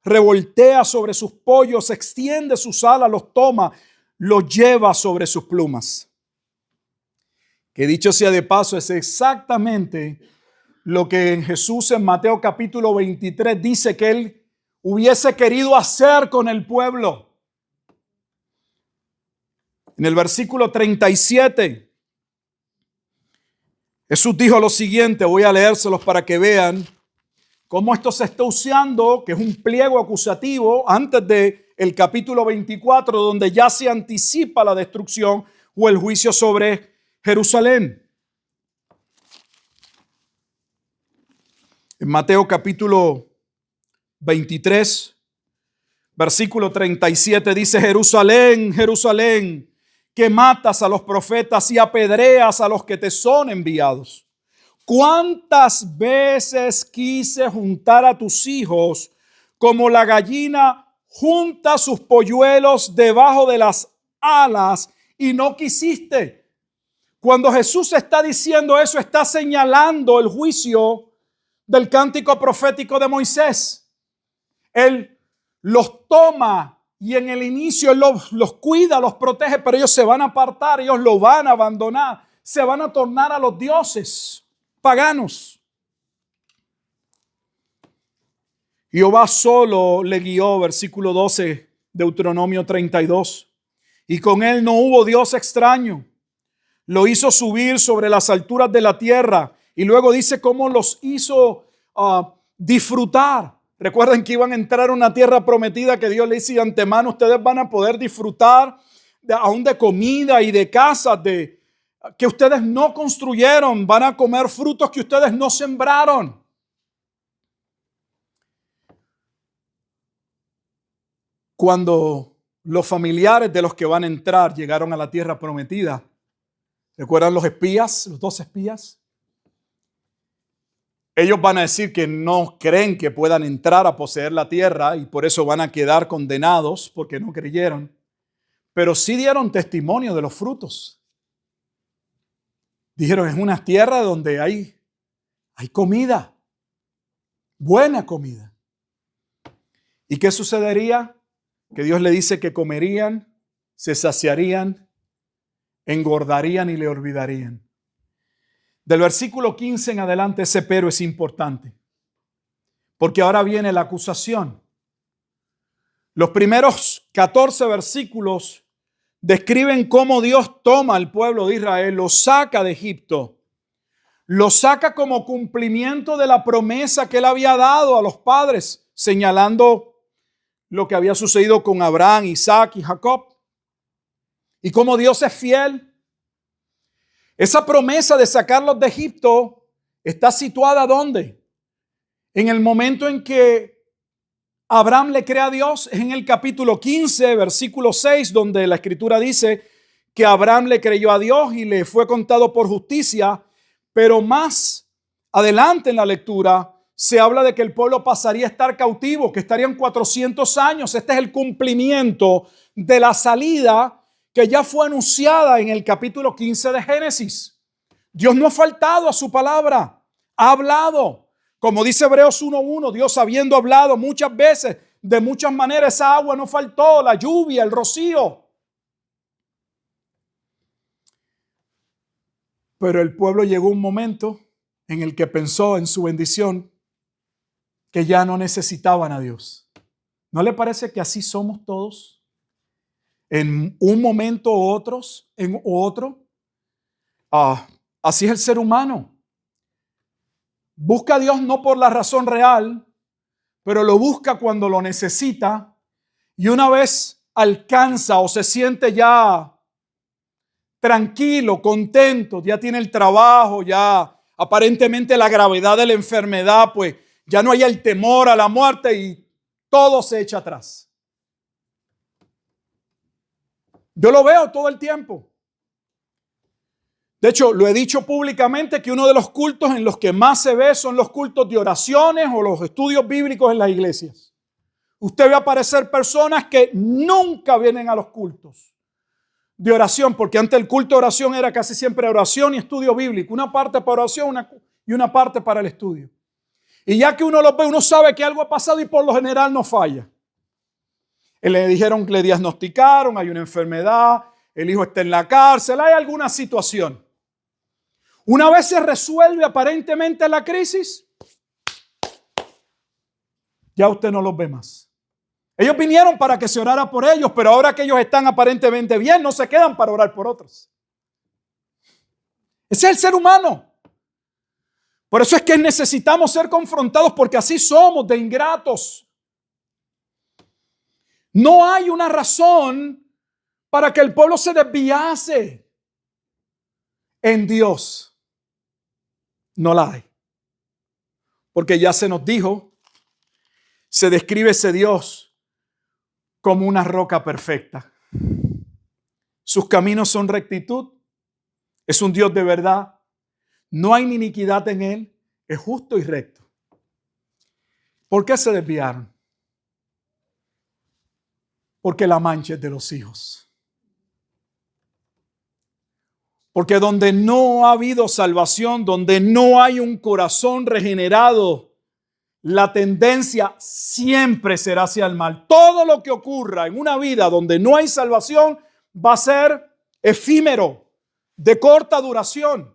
revoltea sobre sus pollos, extiende sus alas, los toma, los lleva sobre sus plumas. Que dicho sea de paso, es exactamente lo que Jesús en Mateo capítulo 23 dice que él hubiese querido hacer con el pueblo. En el versículo 37, Jesús dijo lo siguiente, voy a leérselos para que vean cómo esto se está usando, que es un pliego acusativo antes del capítulo 24, donde ya se anticipa la destrucción o el juicio sobre Jerusalén. En Mateo capítulo 23, versículo 37 dice, Jerusalén, Jerusalén, que matas a los profetas y apedreas a los que te son enviados. ¿Cuántas veces quise juntar a tus hijos como la gallina junta sus polluelos debajo de las alas y no quisiste? Cuando Jesús está diciendo eso, está señalando el juicio del cántico profético de Moisés. Él los toma y en el inicio él los cuida, los protege, pero ellos se van a apartar, ellos lo van a abandonar, se van a tornar a los dioses paganos. Jehová solo le guió, versículo 12, Deuteronomio 32, y con él no hubo Dios extraño. Lo hizo subir sobre las alturas de la tierra y luego dice cómo los hizo disfrutar. Recuerden que iban a entrar a una tierra prometida que Dios le dice de antemano, ustedes van a poder disfrutar aún de comida y de casas que ustedes no construyeron, van a comer frutos que ustedes no sembraron. Cuando los familiares de los que van a entrar llegaron a la tierra prometida, ¿recuerdan los espías, los 2 espías? Ellos van a decir que no creen que puedan entrar a poseer la tierra y por eso van a quedar condenados porque no creyeron. Pero sí dieron testimonio de los frutos. Dijeron, es una tierra donde hay comida, buena comida. ¿Y qué sucedería? Que Dios le dice que comerían, se saciarían, engordarían y le olvidarían. Del versículo 15 en adelante ese pero es importante, porque ahora viene la acusación. Los primeros 14 versículos describen cómo Dios toma al pueblo de Israel, lo saca de Egipto, lo saca como cumplimiento de la promesa que él había dado a los padres, señalando lo que había sucedido con Abraham, Isaac y Jacob, y cómo Dios es fiel. Esa promesa de sacarlos de Egipto está situada ¿dónde? En el momento en que Abraham le cree a Dios, es en el capítulo 15, versículo 6, donde la escritura dice que Abraham le creyó a Dios y le fue contado por justicia, pero más adelante en la lectura se habla de que el pueblo pasaría a estar cautivo, que estarían 400 años. Este es el cumplimiento de la salida que ya fue anunciada en el capítulo 15 de Génesis. Dios no ha faltado a su palabra, ha hablado. Como dice Hebreos 1:1, Dios habiendo hablado muchas veces, de muchas maneras, esa agua no faltó, la lluvia, el rocío. Pero el pueblo llegó un momento en el que pensó en su bendición, que ya no necesitaban a Dios. ¿No le parece que así somos todos? en un momento u otros, en otro. Así es el ser humano. Busca a Dios no por la razón real, pero lo busca cuando lo necesita, y una vez alcanza o se siente ya tranquilo, contento, ya tiene el trabajo, ya aparentemente la gravedad de la enfermedad, pues ya no hay el temor a la muerte y todo se echa atrás. Yo lo veo todo el tiempo. De hecho, lo he dicho públicamente que uno de los cultos en los que más se ve son los cultos de oraciones o los estudios bíblicos en las iglesias. Usted ve aparecer personas que nunca vienen a los cultos de oración, porque antes el culto de oración era casi siempre oración y estudio bíblico. Una parte para oración y una parte para el estudio. Y ya que uno lo ve, uno sabe que algo ha pasado y por lo general no falla. Le dijeron, le diagnosticaron, hay una enfermedad, el hijo está en la cárcel, hay alguna situación. Una vez se resuelve aparentemente la crisis, ya usted no los ve más. Ellos vinieron para que se orara por ellos, pero ahora que ellos están aparentemente bien, no se quedan para orar por otros. Ese es el ser humano. Por eso es que necesitamos ser confrontados, porque así somos de ingratos. No hay una razón para que el pueblo se desviase en Dios. No la hay. Porque ya se nos dijo, se describe ese Dios como una roca perfecta. Sus caminos son rectitud. Es un Dios de verdad. No hay iniquidad en él. Es justo y recto. ¿Por qué se desviaron? Porque la mancha es de los hijos. Porque donde no ha habido salvación, donde no hay un corazón regenerado, la tendencia siempre será hacia el mal. Todo lo que ocurra en una vida donde no hay salvación va a ser efímero, de corta duración.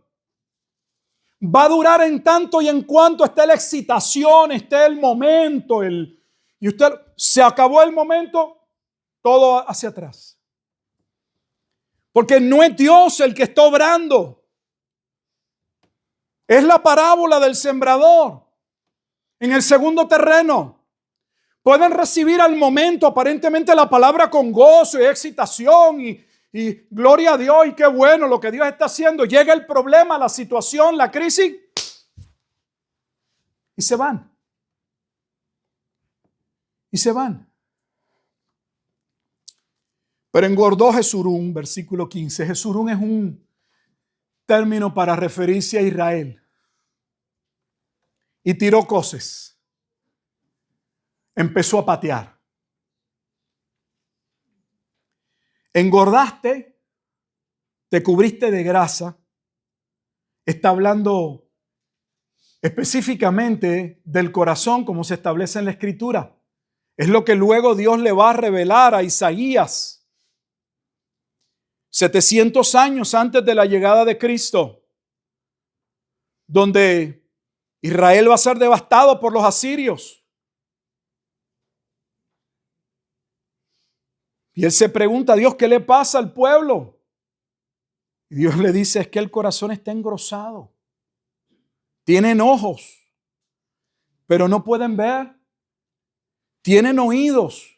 Va a durar en tanto y en cuanto esté la excitación, esté el momento, y usted se acabó el momento, todo hacia atrás. Porque no es Dios el que está obrando. Es la parábola del sembrador. En el segundo terreno, pueden recibir al momento aparentemente la palabra con gozo y excitación y gloria a Dios y qué bueno lo que Dios está haciendo. Llega el problema, la situación, la crisis y se van. Y se van. Pero engordó Jesurún, versículo 15. Jesurún es un término para referirse a Israel. Y tiró coces. Empezó a patear. Engordaste, te cubriste de grasa. Está hablando específicamente del corazón, como se establece en la Escritura. Es lo que luego Dios le va a revelar a Isaías 700 años antes de la llegada de Cristo, donde Israel va a ser devastado por los asirios. Y él se pregunta a Dios, ¿qué le pasa al pueblo? Y Dios le dice, es que el corazón está engrosado. Tienen ojos, pero no pueden ver. Tienen oídos,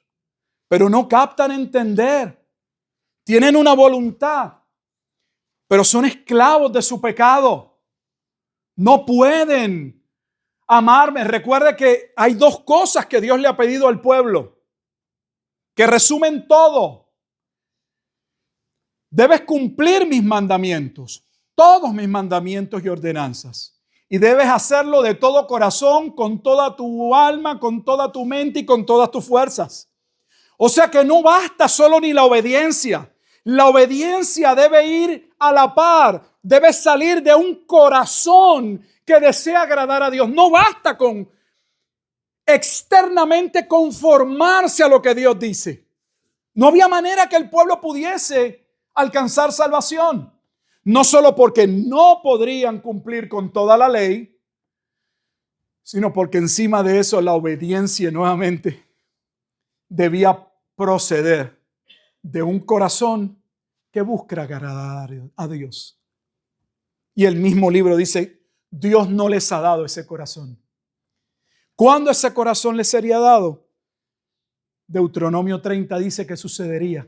pero no captan entender. Tienen una voluntad, pero son esclavos de su pecado. No pueden amarme. Recuerde que hay dos cosas que Dios le ha pedido al pueblo, que resumen todo. Debes cumplir mis mandamientos, todos mis mandamientos y ordenanzas. Y debes hacerlo de todo corazón, con toda tu alma, con toda tu mente y con todas tus fuerzas. O sea que no basta solo ni la obediencia. La obediencia debe ir a la par, debe salir de un corazón que desea agradar a Dios. No basta con externamente conformarse a lo que Dios dice. No había manera que el pueblo pudiese alcanzar salvación. No solo porque no podrían cumplir con toda la ley, sino porque encima de eso la obediencia nuevamente debía proceder de un corazón que busca agradar a Dios. Y el mismo libro dice, Dios no les ha dado ese corazón. ¿Cuándo ese corazón les sería dado? Deuteronomio 30 dice que sucedería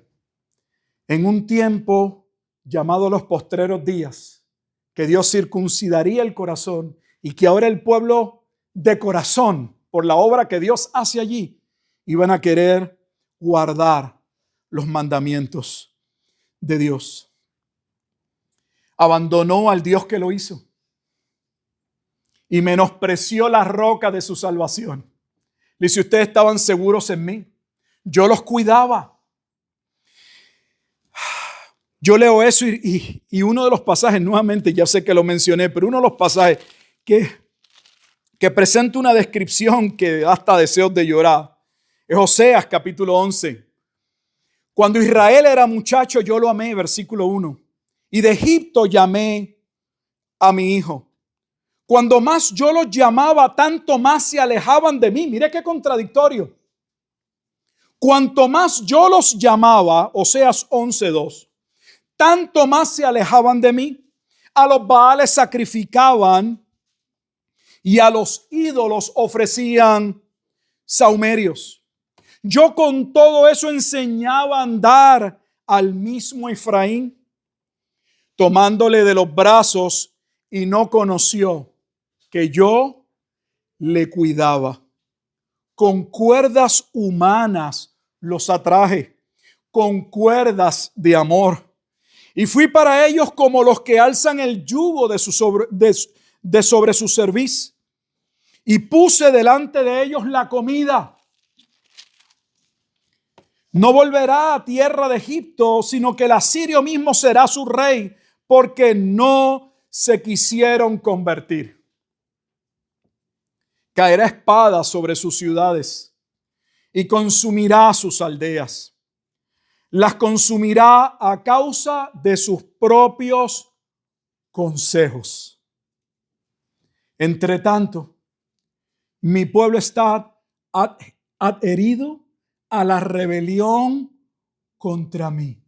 en un tiempo llamado los postreros días, que Dios circuncidaría el corazón y que ahora el pueblo de corazón, por la obra que Dios hace allí, iban a querer guardar los mandamientos de Dios. Abandonó al Dios que lo hizo y menospreció la roca de su salvación. Le dice, ustedes estaban seguros en mí. Yo los cuidaba. Yo leo eso y uno de los pasajes, nuevamente, ya sé que lo mencioné, pero uno de los pasajes que presenta una descripción que da hasta deseos de llorar, es Oseas capítulo 11. Cuando Israel era muchacho, yo lo amé, versículo 1. Y de Egipto llamé a mi hijo. Cuando más yo los llamaba, tanto más se alejaban de mí. Mire qué contradictorio. Cuanto más yo los llamaba, Oseas 11:2, tanto más se alejaban de mí. A los Baales sacrificaban y a los ídolos ofrecían sahumerios. Yo con todo eso enseñaba a andar al mismo Efraín, tomándole de los brazos, y no conoció que yo le cuidaba. Con cuerdas humanas los atraje, con cuerdas de amor. Y fui para ellos como los que alzan el yugo de sobre su cerviz. Y puse delante de ellos la comida. No volverá a tierra de Egipto, sino que el asirio mismo será su rey, porque no se quisieron convertir. Caerá espada sobre sus ciudades y consumirá sus aldeas. Las consumirá a causa de sus propios consejos. Entre tanto, mi pueblo está adherido a la rebelión contra mí.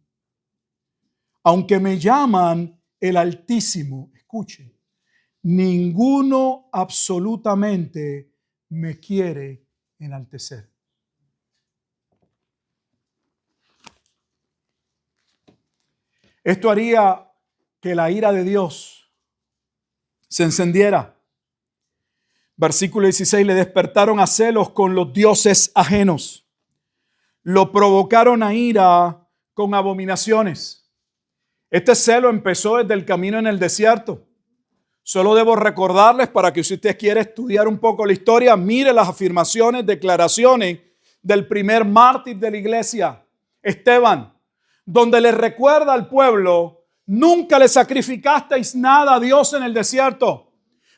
Aunque me llaman el Altísimo, escuche, ninguno absolutamente me quiere enaltecer. Esto haría que la ira de Dios se encendiera. Versículo 16, le despertaron a celos con los dioses ajenos. Lo provocaron a ira con abominaciones. Este celo empezó desde el camino en el desierto. Solo debo recordarles, para que si usted quiere estudiar un poco la historia, mire las afirmaciones, declaraciones del primer mártir de la iglesia, Esteban, donde le recuerda al pueblo, nunca le sacrificasteis nada a Dios en el desierto,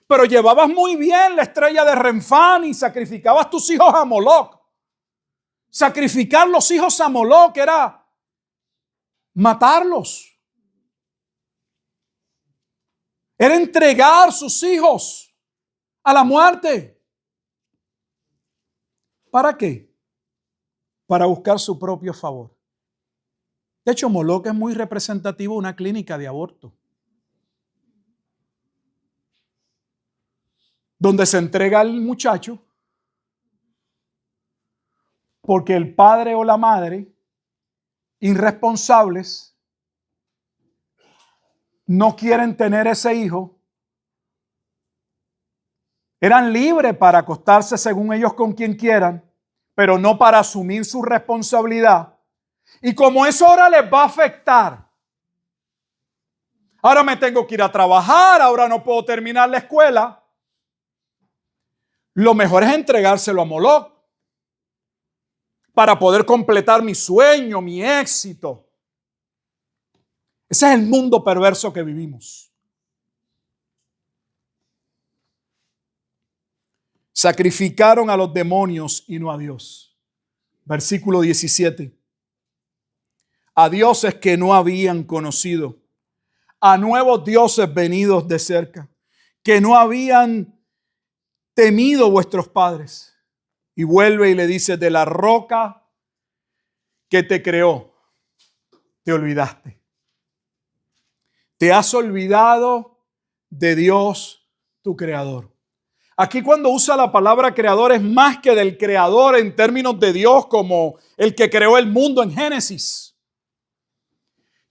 pero llevabas muy bien la estrella de Renfán y sacrificabas tus hijos a Moloc. Sacrificar los hijos a Moloc era matarlos. Era entregar sus hijos a la muerte. ¿Para qué? Para buscar su propio favor. De hecho, Moloc es muy representativo de una clínica de aborto, donde se entrega al muchacho porque el padre o la madre, irresponsables, no quieren tener ese hijo. Eran libres para acostarse según ellos con quien quieran, pero no para asumir su responsabilidad. Y como eso ahora les va a afectar, ahora me tengo que ir a trabajar, ahora no puedo terminar la escuela, lo mejor es entregárselo a Moloc para poder completar mi sueño, mi éxito. Ese es el mundo perverso que vivimos. Sacrificaron a los demonios y no a Dios. Versículo 17. A dioses que no habían conocido, a nuevos dioses venidos de cerca, que no habían temido vuestros padres. Y vuelve y le dice, de la roca que te creó, te olvidaste. Te has olvidado de Dios, tu creador. Aquí cuando usa la palabra creador es más que del creador en términos de Dios como el que creó el mundo en Génesis.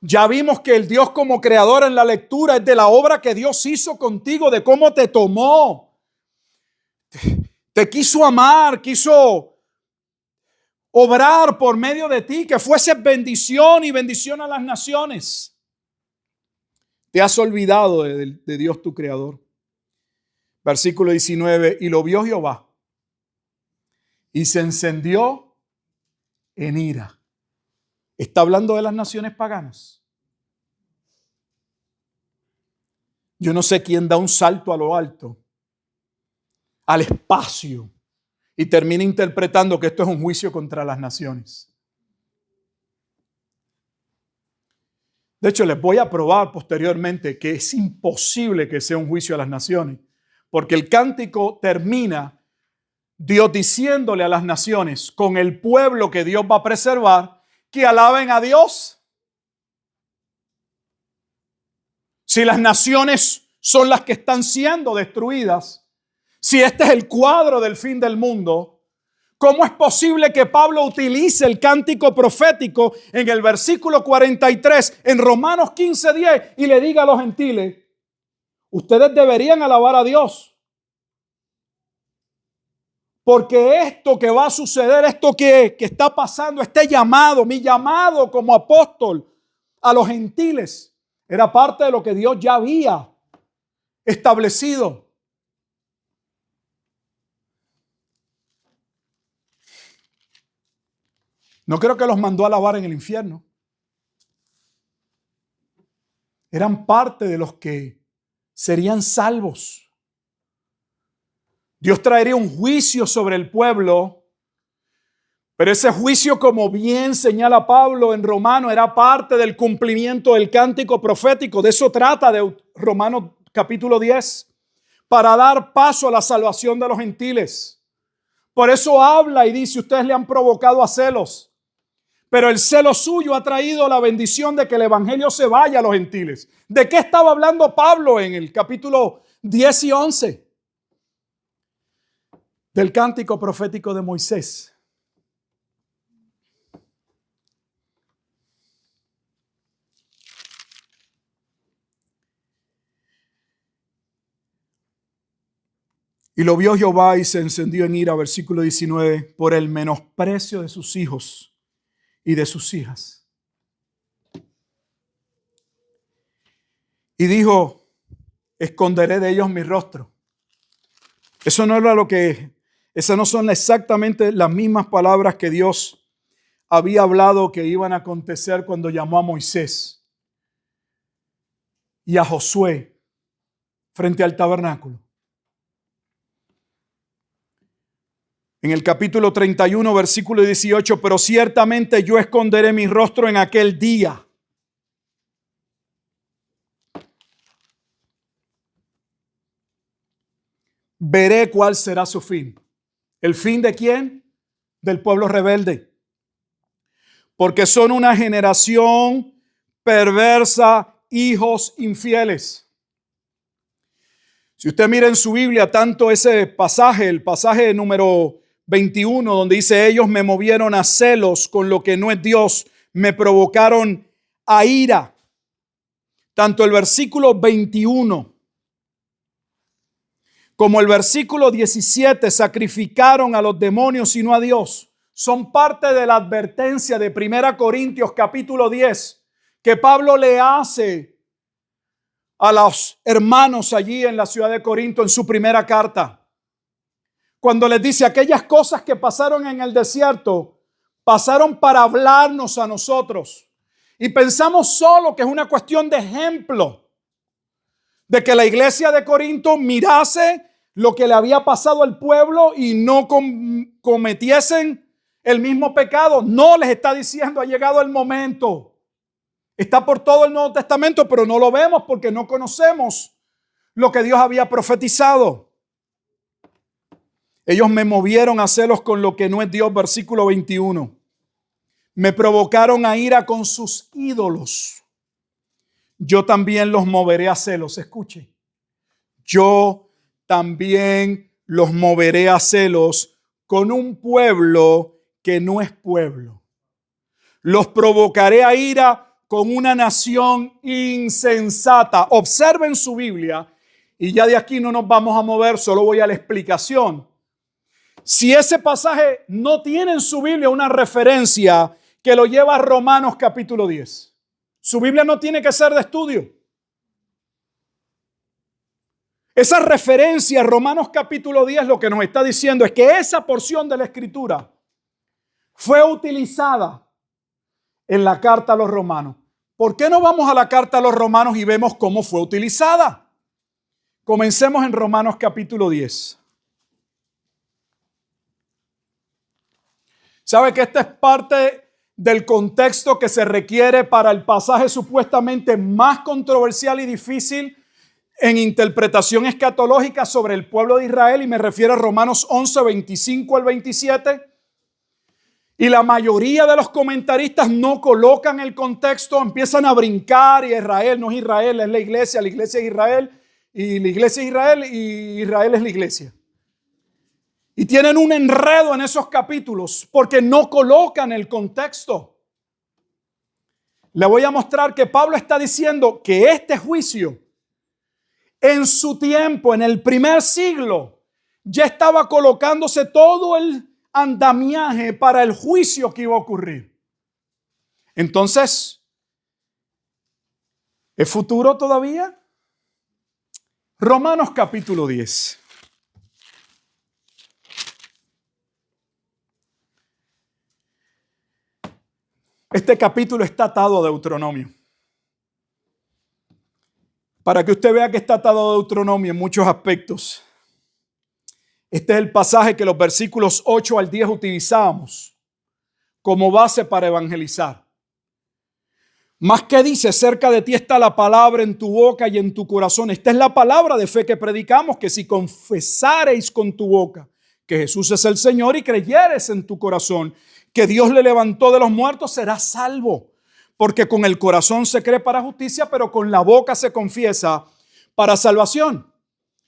Ya vimos que el Dios como creador en la lectura es de la obra que Dios hizo contigo, de cómo te tomó. Te quiso amar, quiso obrar por medio de ti, que fueses bendición y bendición a las naciones. Te has olvidado de Dios tu creador. Versículo 19, y lo vio Jehová y se encendió en ira. Está hablando de las naciones paganas. Yo no sé quién da un salto a lo alto, al espacio, y termina interpretando que esto es un juicio contra las naciones. De hecho, les voy a probar posteriormente que es imposible que sea un juicio a las naciones, porque el cántico termina Dios diciéndole a las naciones, con el pueblo que Dios va a preservar, que alaben a Dios. Si las naciones son las que están siendo destruidas, si este es el cuadro del fin del mundo, ¿cómo es posible que Pablo utilice el cántico profético en el versículo 43 en Romanos 15:10 y le diga a los gentiles, ustedes deberían alabar a Dios? Porque esto que va a suceder, esto que está pasando, este llamado, mi llamado como apóstol a los gentiles, era parte de lo que Dios ya había establecido. No creo que los mandó a alabar en el infierno. Eran parte de los que serían salvos. Dios traería un juicio sobre el pueblo, pero ese juicio, como bien señala Pablo en Romanos, era parte del cumplimiento del cántico profético. De eso trata de Romanos capítulo 10, para dar paso a la salvación de los gentiles. Por eso habla y dice, ustedes le han provocado a celos, pero el celo suyo ha traído la bendición de que el evangelio se vaya a los gentiles. ¿De qué estaba hablando Pablo en el capítulo 10 y 11? Del cántico profético de Moisés. Y lo vio Jehová y se encendió en ira, versículo 19, por el menosprecio de sus hijos y de sus hijas. Y dijo, esconderé de ellos mi rostro. Eso no era esas no son exactamente las mismas palabras que Dios había hablado que iban a acontecer cuando llamó a Moisés y a Josué frente al tabernáculo. En el capítulo 31, versículo 18, pero ciertamente yo esconderé mi rostro en aquel día. Veré cuál será su fin. ¿El fin de quién? Del pueblo rebelde. Porque son una generación perversa, hijos infieles. Si usted mira en su Biblia tanto ese pasaje, el pasaje número 21, donde dice, ellos me movieron a celos con lo que no es Dios, me provocaron a ira. Tanto el versículo 21 como el versículo 17, sacrificaron a los demonios y no a Dios. Son parte de la advertencia de 1 Corintios capítulo 10 que Pablo le hace a los hermanos allí en la ciudad de Corinto en su primera carta. Cuando les dice aquellas cosas que pasaron en el desierto, pasaron para hablarnos a nosotros. Y pensamos solo que es una cuestión de ejemplo, de que la iglesia de Corinto mirase lo que le había pasado al pueblo y no cometiesen el mismo pecado. No, les está diciendo, ha llegado el momento. Está por todo el Nuevo Testamento, pero no lo vemos porque no conocemos lo que Dios había profetizado. Ellos me movieron a celos con lo que no es Dios, versículo 21. me provocaron a ira con sus ídolos, yo también los moveré a celos. Escuche, yo también los moveré a celos con un pueblo que no es pueblo. Los provocaré a ira con una nación insensata. Observen su Biblia y ya de aquí no nos vamos a mover, solo voy a la explicación. Si ese pasaje no tiene en su Biblia una referencia que lo lleva a Romanos capítulo 10, su Biblia no tiene que ser de estudio. Esa referencia a Romanos capítulo 10 lo que nos está diciendo es que esa porción de la Escritura fue utilizada en la carta a los romanos. ¿Por qué no vamos a la carta a los romanos y vemos cómo fue utilizada? Comencemos en Romanos capítulo 10. ¿Sabe que esta es parte del contexto que se requiere para el pasaje supuestamente más controversial y difícil en interpretación escatológica sobre el pueblo de Israel? Y me refiero a Romanos 11, 25 al 27. Y la mayoría de los comentaristas no colocan el contexto, empiezan a brincar y Israel no es Israel, es la iglesia es Israel, y la iglesia es Israel y Israel es la iglesia. Y tienen un enredo en esos capítulos porque no colocan el contexto. Le voy a mostrar que Pablo está diciendo que este juicio en su tiempo, en el primer siglo, ya estaba colocándose todo el andamiaje para el juicio que iba a ocurrir. Entonces, ¿es futuro todavía? Romanos capítulo 10. Este capítulo está atado a Deuteronomio. Para que usted vea que está atado a Deuteronomio en muchos aspectos. Este es el pasaje que los versículos 8 al 10 utilizábamos como base para evangelizar. Más que dice, cerca de ti está la palabra en tu boca y en tu corazón. Esta es la palabra de fe que predicamos, que si confesareis con tu boca que Jesús es el Señor y creyeres en tu corazón que Dios le levantó de los muertos, serás salvo. Porque con el corazón se cree para justicia, pero con la boca se confiesa para salvación.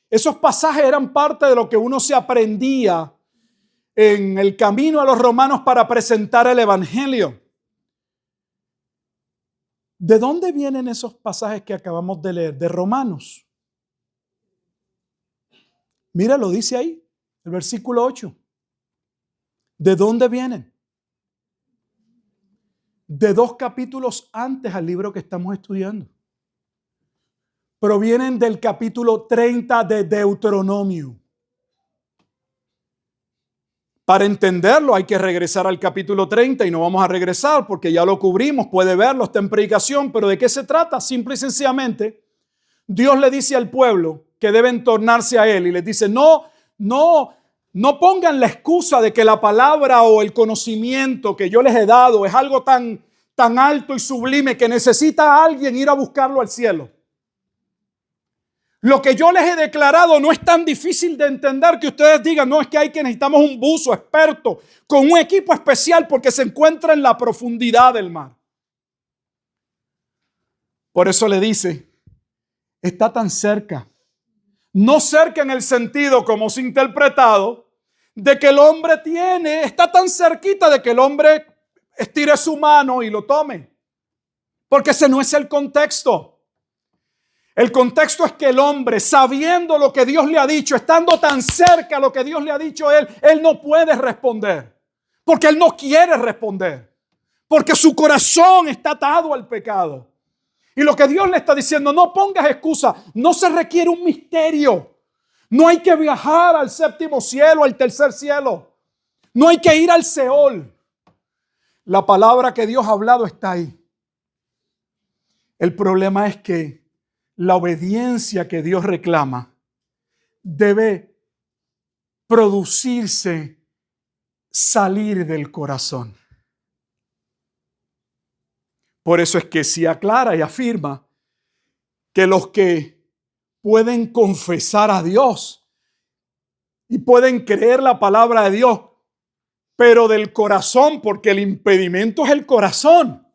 Esos pasajes eran parte de lo que uno se aprendía en el camino a los romanos para presentar el evangelio. ¿De dónde vienen esos pasajes que acabamos de leer? De Romanos. Mira, lo dice ahí, el versículo 8. ¿De dónde vienen? De 2 capítulos antes al libro que estamos estudiando. Provienen del capítulo 30 de Deuteronomio. Para entenderlo hay que regresar al capítulo 30 y no vamos a regresar porque ya lo cubrimos, puede verlo, está en predicación, pero ¿de qué se trata? Simple y sencillamente, Dios le dice al pueblo que deben tornarse a Él y les dice, no pongan la excusa de que la palabra o el conocimiento que yo les he dado es algo tan alto y sublime que necesita a alguien ir a buscarlo al cielo. Lo que yo les he declarado no es tan difícil de entender que ustedes digan, no, es que necesitamos un buzo experto con un equipo especial porque se encuentra en la profundidad del mar. Por eso le dice, está tan cerca. No cerca en el sentido como se ha interpretado de que el hombre está tan cerquita de que el hombre estire su mano y lo tome. Porque ese no es el contexto. El contexto es que el hombre, sabiendo lo que Dios le ha dicho, estando tan cerca a lo que Dios le ha dicho a él no puede responder. Porque él no quiere responder. Porque su corazón está atado al pecado. Y lo que Dios le está diciendo, no pongas excusa, no se requiere un misterio. No hay que viajar al séptimo cielo, al tercer cielo. No hay que ir al Seol. La palabra que Dios ha hablado está ahí. El problema es que la obediencia que Dios reclama debe producirse, salir del corazón. Por eso es que se aclara y afirma que los que pueden confesar a Dios y pueden creer la palabra de Dios, pero del corazón, porque el impedimento es el corazón.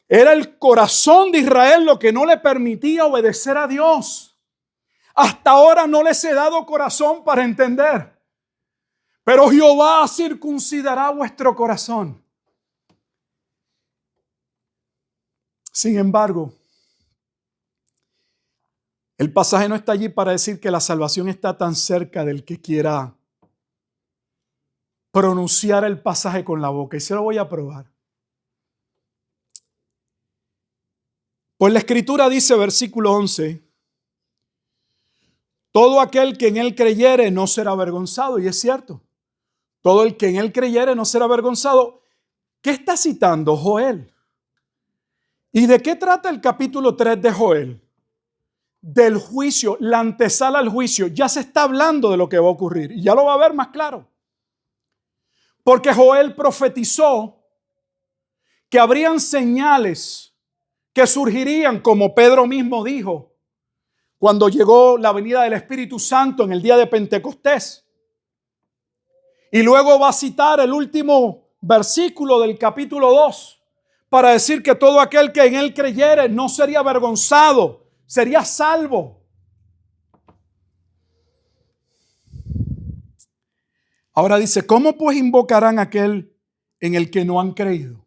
Era el corazón de Israel lo que no le permitía obedecer a Dios. Hasta ahora no les he dado corazón para entender, pero Jehová circuncidará vuestro corazón. Sin embargo, el pasaje no está allí para decir que la salvación está tan cerca del que quiera pronunciar el pasaje con la boca. Y se lo voy a probar. Pues la Escritura dice, versículo 11, todo aquel que en él creyere no será avergonzado. Y es cierto, todo el que en él creyere no será avergonzado. ¿Qué está citando Joel? ¿Y de qué trata el capítulo 3 de Joel? Del juicio, la antesala al juicio. Ya se está hablando de lo que va a ocurrir y ya lo va a ver más claro. Porque Joel profetizó que habrían señales que surgirían, como Pedro mismo dijo, cuando llegó la venida del Espíritu Santo en el día de Pentecostés. Y luego va a citar el último versículo del capítulo 2 para decir que todo aquel que en él creyere no sería avergonzado, sería salvo. Ahora dice, ¿cómo pues invocarán a aquel en el que no han creído?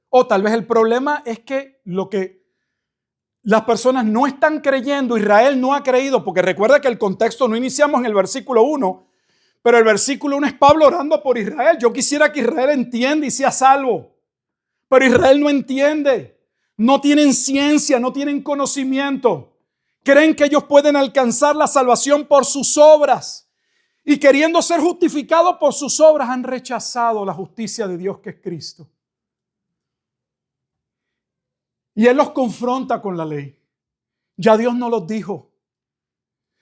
O tal vez el problema es que lo que las personas no están creyendo, Israel no ha creído, porque recuerda que el contexto no iniciamos en el versículo 1, pero el versículo 1 es Pablo orando por Israel. Yo quisiera que Israel entienda y sea salvo, pero Israel no entiende, no tienen ciencia, no tienen conocimiento, creen que ellos pueden alcanzar la salvación por sus obras y queriendo ser justificados por sus obras han rechazado la justicia de Dios que es Cristo. Y Él los confronta con la ley. Ya Dios no los dijo.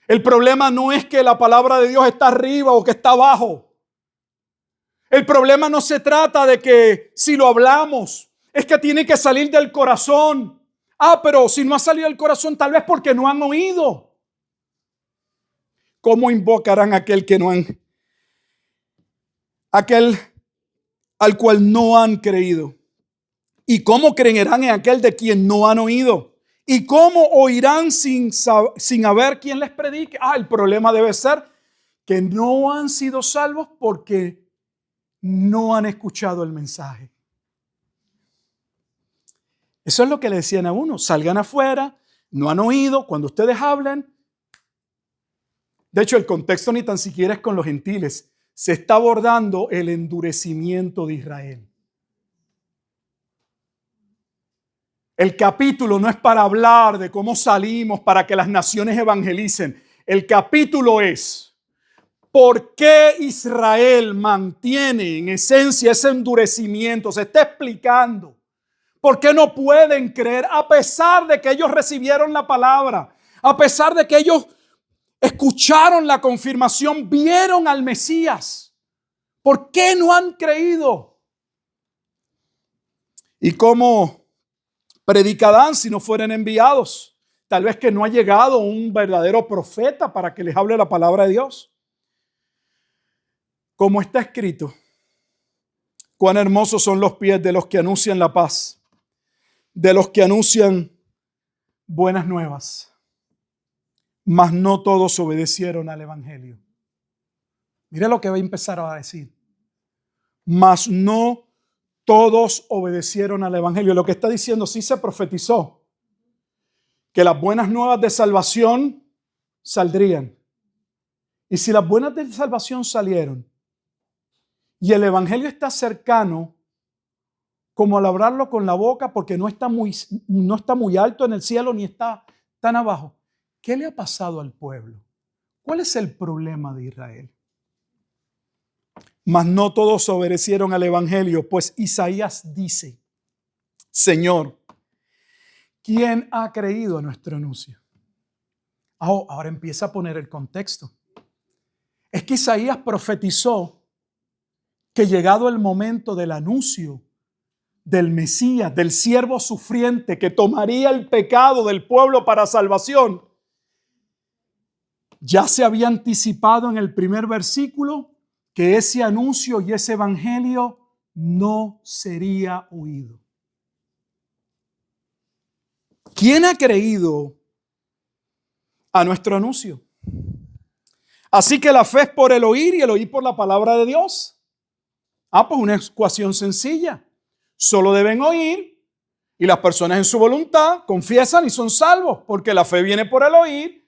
El problema no es que la palabra de Dios está arriba o que está abajo. El problema no se trata de que si lo hablamos, es que tiene que salir del corazón. Pero si no ha salido del corazón, tal vez porque no han oído. ¿Cómo invocarán a aquel que no han, aquel al cual no han creído? ¿Y cómo creerán en aquel de quien no han oído? ¿Y cómo oirán sin haber quien les predique? El problema debe ser que no han sido salvos porque no han escuchado el mensaje. Eso es lo que le decían a uno. Salgan afuera, no han oído, cuando ustedes hablan. De hecho, el contexto ni tan siquiera es con los gentiles. Se está abordando el endurecimiento de Israel. El capítulo no es para hablar de cómo salimos para que las naciones evangelicen. El capítulo es ¿por qué Israel mantiene en esencia ese endurecimiento? Se está explicando. ¿Por qué no pueden creer a pesar de que ellos recibieron la palabra? A pesar de que ellos escucharon la confirmación, vieron al Mesías. ¿Por qué no han creído? ¿Y cómo predicarán si no fueren enviados? Tal vez que no ha llegado un verdadero profeta para que les hable la palabra de Dios. Como está escrito, cuán hermosos son los pies de los que anuncian la paz, de los que anuncian buenas nuevas. Mas no todos obedecieron al evangelio. Mira lo que va a empezar a decir. Mas no todos obedecieron al evangelio. Lo que está diciendo, sí se profetizó que las buenas nuevas de salvación saldrían. Y si las buenas de salvación salieron y el evangelio está cercano, como al hablarlo con la boca, porque no está muy alto en el cielo ni está tan abajo. ¿Qué le ha pasado al pueblo? ¿Cuál es el problema de Israel? Mas no todos obedecieron al evangelio, pues Isaías dice, Señor, ¿quién ha creído a nuestro anuncio? Ahora empieza a poner el contexto. Es que Isaías profetizó que llegado el momento del anuncio del Mesías, del siervo sufriente que tomaría el pecado del pueblo para salvación, ya se había anticipado en el primer versículo que ese anuncio y ese evangelio no sería oído. ¿Quién ha creído a nuestro anuncio? Así que la fe es por el oír y el oír por la palabra de Dios. Pues una ecuación sencilla. Solo deben oír y las personas en su voluntad confiesan y son salvos, porque la fe viene por el oír.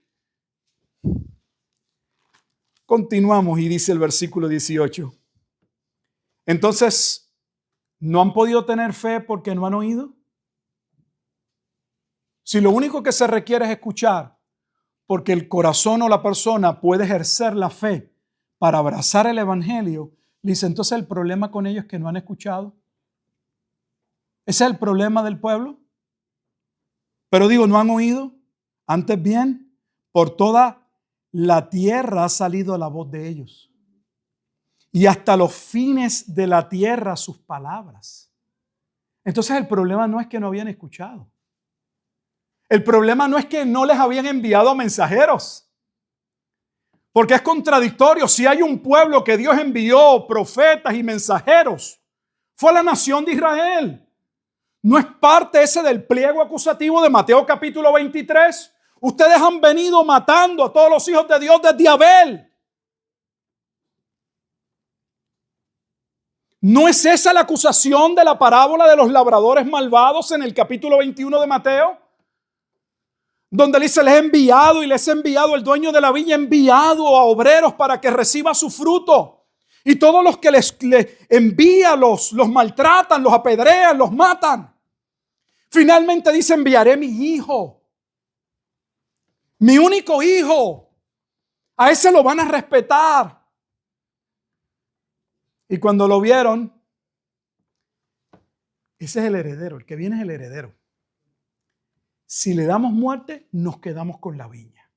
Continuamos y dice el versículo 18. Entonces, ¿no han podido tener fe porque no han oído? Si lo único que se requiere es escuchar, porque el corazón o la persona puede ejercer la fe para abrazar el evangelio, dice, entonces el problema con ellos es que no han escuchado. Ese es el problema del pueblo. Pero digo, no han oído. Antes bien, por toda la tierra ha salido la voz de ellos. Y hasta los fines de la tierra sus palabras. Entonces el problema no es que no habían escuchado. El problema no es que no les habían enviado mensajeros. Porque es contradictorio. Si hay un pueblo que Dios envió profetas y mensajeros, fue la nación de Israel. ¿No es parte ese del pliego acusativo de Mateo capítulo 23? Ustedes han venido matando a todos los hijos de Dios desde Abel. ¿No es esa la acusación de la parábola de los labradores malvados en el capítulo 21 de Mateo? Donde dice, les he enviado y les he enviado, el dueño de la viña ha enviado a obreros para que reciba su fruto. Y todos los que les envía los maltratan, los apedrean, los matan. Finalmente dice, enviaré mi hijo. Mi único hijo. A ese lo van a respetar. Y cuando lo vieron, ese es el heredero, el que viene es el heredero. Si le damos muerte, nos quedamos con la viña.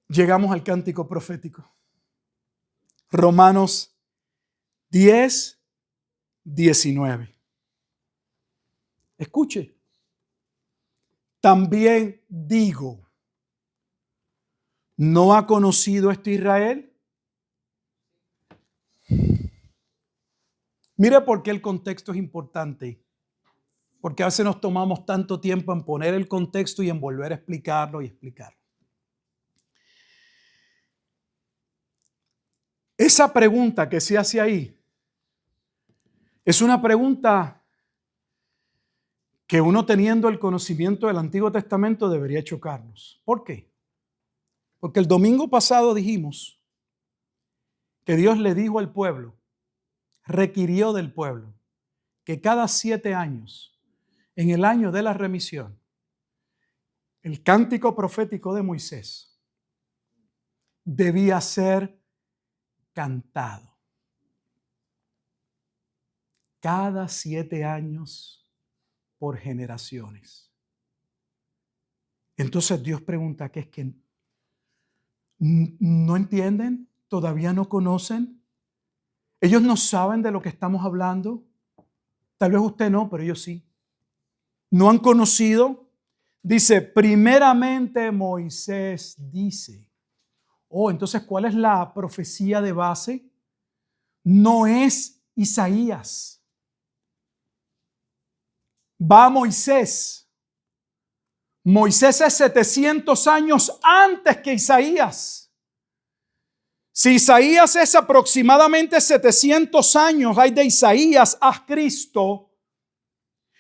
Llegamos al cántico profético. Romanos 10, 19. Escuche. También digo, ¿no ha conocido esto Israel? Mire por qué el contexto es importante. Porque a veces nos tomamos tanto tiempo en poner el contexto y en volver a explicarlo y explicarlo. Esa pregunta que se hace ahí es una pregunta que uno, teniendo el conocimiento del Antiguo Testamento, debería chocarnos. ¿Por qué? Porque el domingo pasado dijimos que Dios le dijo al pueblo, requirió del pueblo, que cada 7 años, en el año de la remisión, el cántico profético de Moisés debía ser cantado. Cada 7 años por generaciones. Entonces Dios pregunta, ¿qué es que no entienden? ¿Todavía no conocen? ¿Ellos no saben de lo que estamos hablando? Tal vez usted no, pero ellos sí. ¿No han conocido? Dice, primeramente Moisés dice. Entonces, ¿cuál es la profecía de base? No es Isaías. Va Moisés. Moisés es 700 años antes que Isaías. Si Isaías es aproximadamente 700 años, hay de Isaías a Cristo.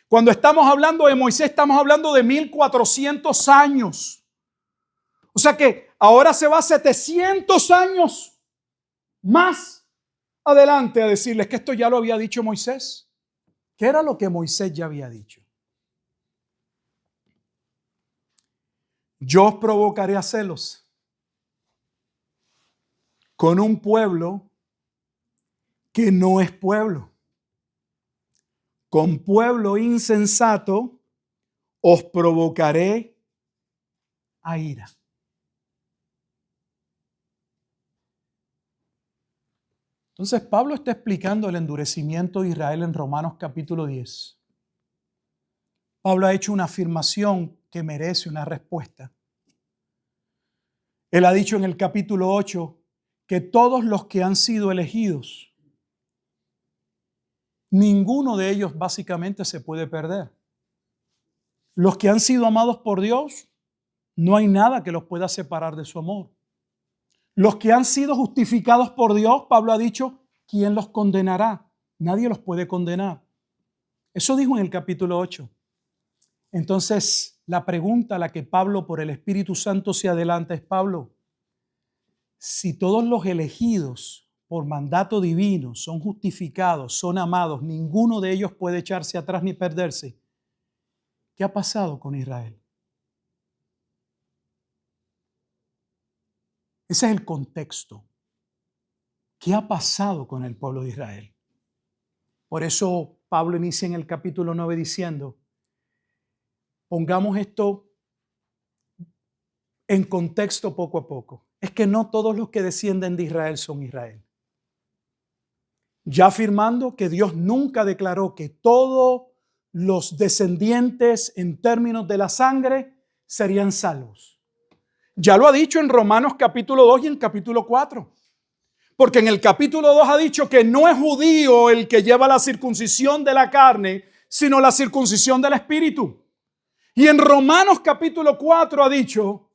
Cuando estamos hablando de Moisés, estamos hablando de 1400 años. O sea que ahora se va 700 años más adelante a decirles que esto ya lo había dicho Moisés. ¿Qué era lo que Moisés ya había dicho? Yo os provocaré a celos con un pueblo que no es pueblo. Con pueblo insensato os provocaré a ira. Entonces Pablo está explicando el endurecimiento de Israel en Romanos capítulo 10. Pablo ha hecho una afirmación que merece una respuesta. Él ha dicho en el capítulo 8 que todos los que han sido elegidos, ninguno de ellos básicamente se puede perder. Los que han sido amados por Dios, no hay nada que los pueda separar de su amor. Los que han sido justificados por Dios, Pablo ha dicho, ¿quién los condenará? Nadie los puede condenar. Eso dijo en el capítulo 8. Entonces, la pregunta a la que Pablo por el Espíritu Santo se adelanta es, Pablo, si todos los elegidos por mandato divino son justificados, son amados, ninguno de ellos puede echarse atrás ni perderse, ¿qué ha pasado con Israel? Ese es el contexto. ¿Qué ha pasado con el pueblo de Israel? Por eso Pablo inicia en el capítulo 9 diciendo, pongamos esto en contexto poco a poco. Es que no todos los que descienden de Israel son Israel. Ya afirmando que Dios nunca declaró que todos los descendientes en términos de la sangre serían salvos. Ya lo ha dicho en Romanos capítulo 2 y en capítulo 4. Porque en el capítulo 2 ha dicho que no es judío el que lleva la circuncisión de la carne, sino la circuncisión del espíritu. Y en Romanos capítulo 4 ha dicho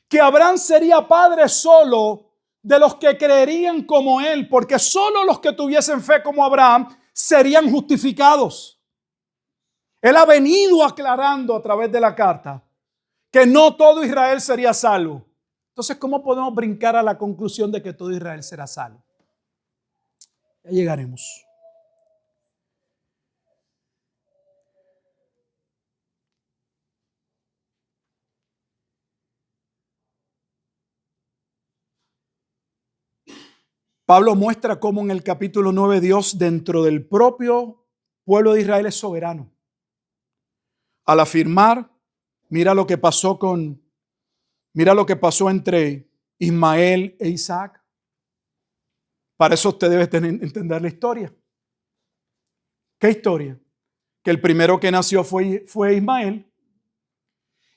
que Abraham sería padre solo de los que creerían como él, porque solo los que tuviesen fe como Abraham serían justificados. Él ha venido aclarando a través de la carta que no todo Israel sería salvo. Entonces, ¿cómo podemos brincar a la conclusión de que todo Israel será salvo? Ya llegaremos. Pablo muestra cómo en el capítulo 9 Dios dentro del propio pueblo de Israel es soberano. Al afirmar, mira lo que pasó entre Ismael e Isaac. Para eso usted debe entender la historia. ¿Qué historia? Que el primero que nació fue Ismael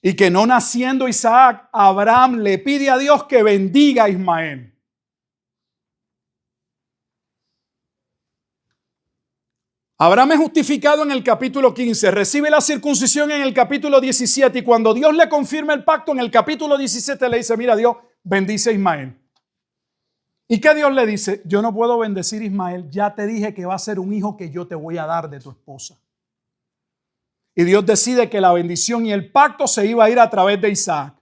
y que no naciendo Isaac, Abraham le pide a Dios que bendiga a Ismael. Abraham es justificado en el capítulo 15, recibe la circuncisión en el capítulo 17 y cuando Dios le confirma el pacto en el capítulo 17 le dice, mira Dios, bendice a Ismael. ¿Y qué Dios le dice? Yo no puedo bendecir a Ismael, ya te dije que va a ser un hijo que yo te voy a dar de tu esposa. Y Dios decide que la bendición y el pacto se iba a ir a través de Isaac.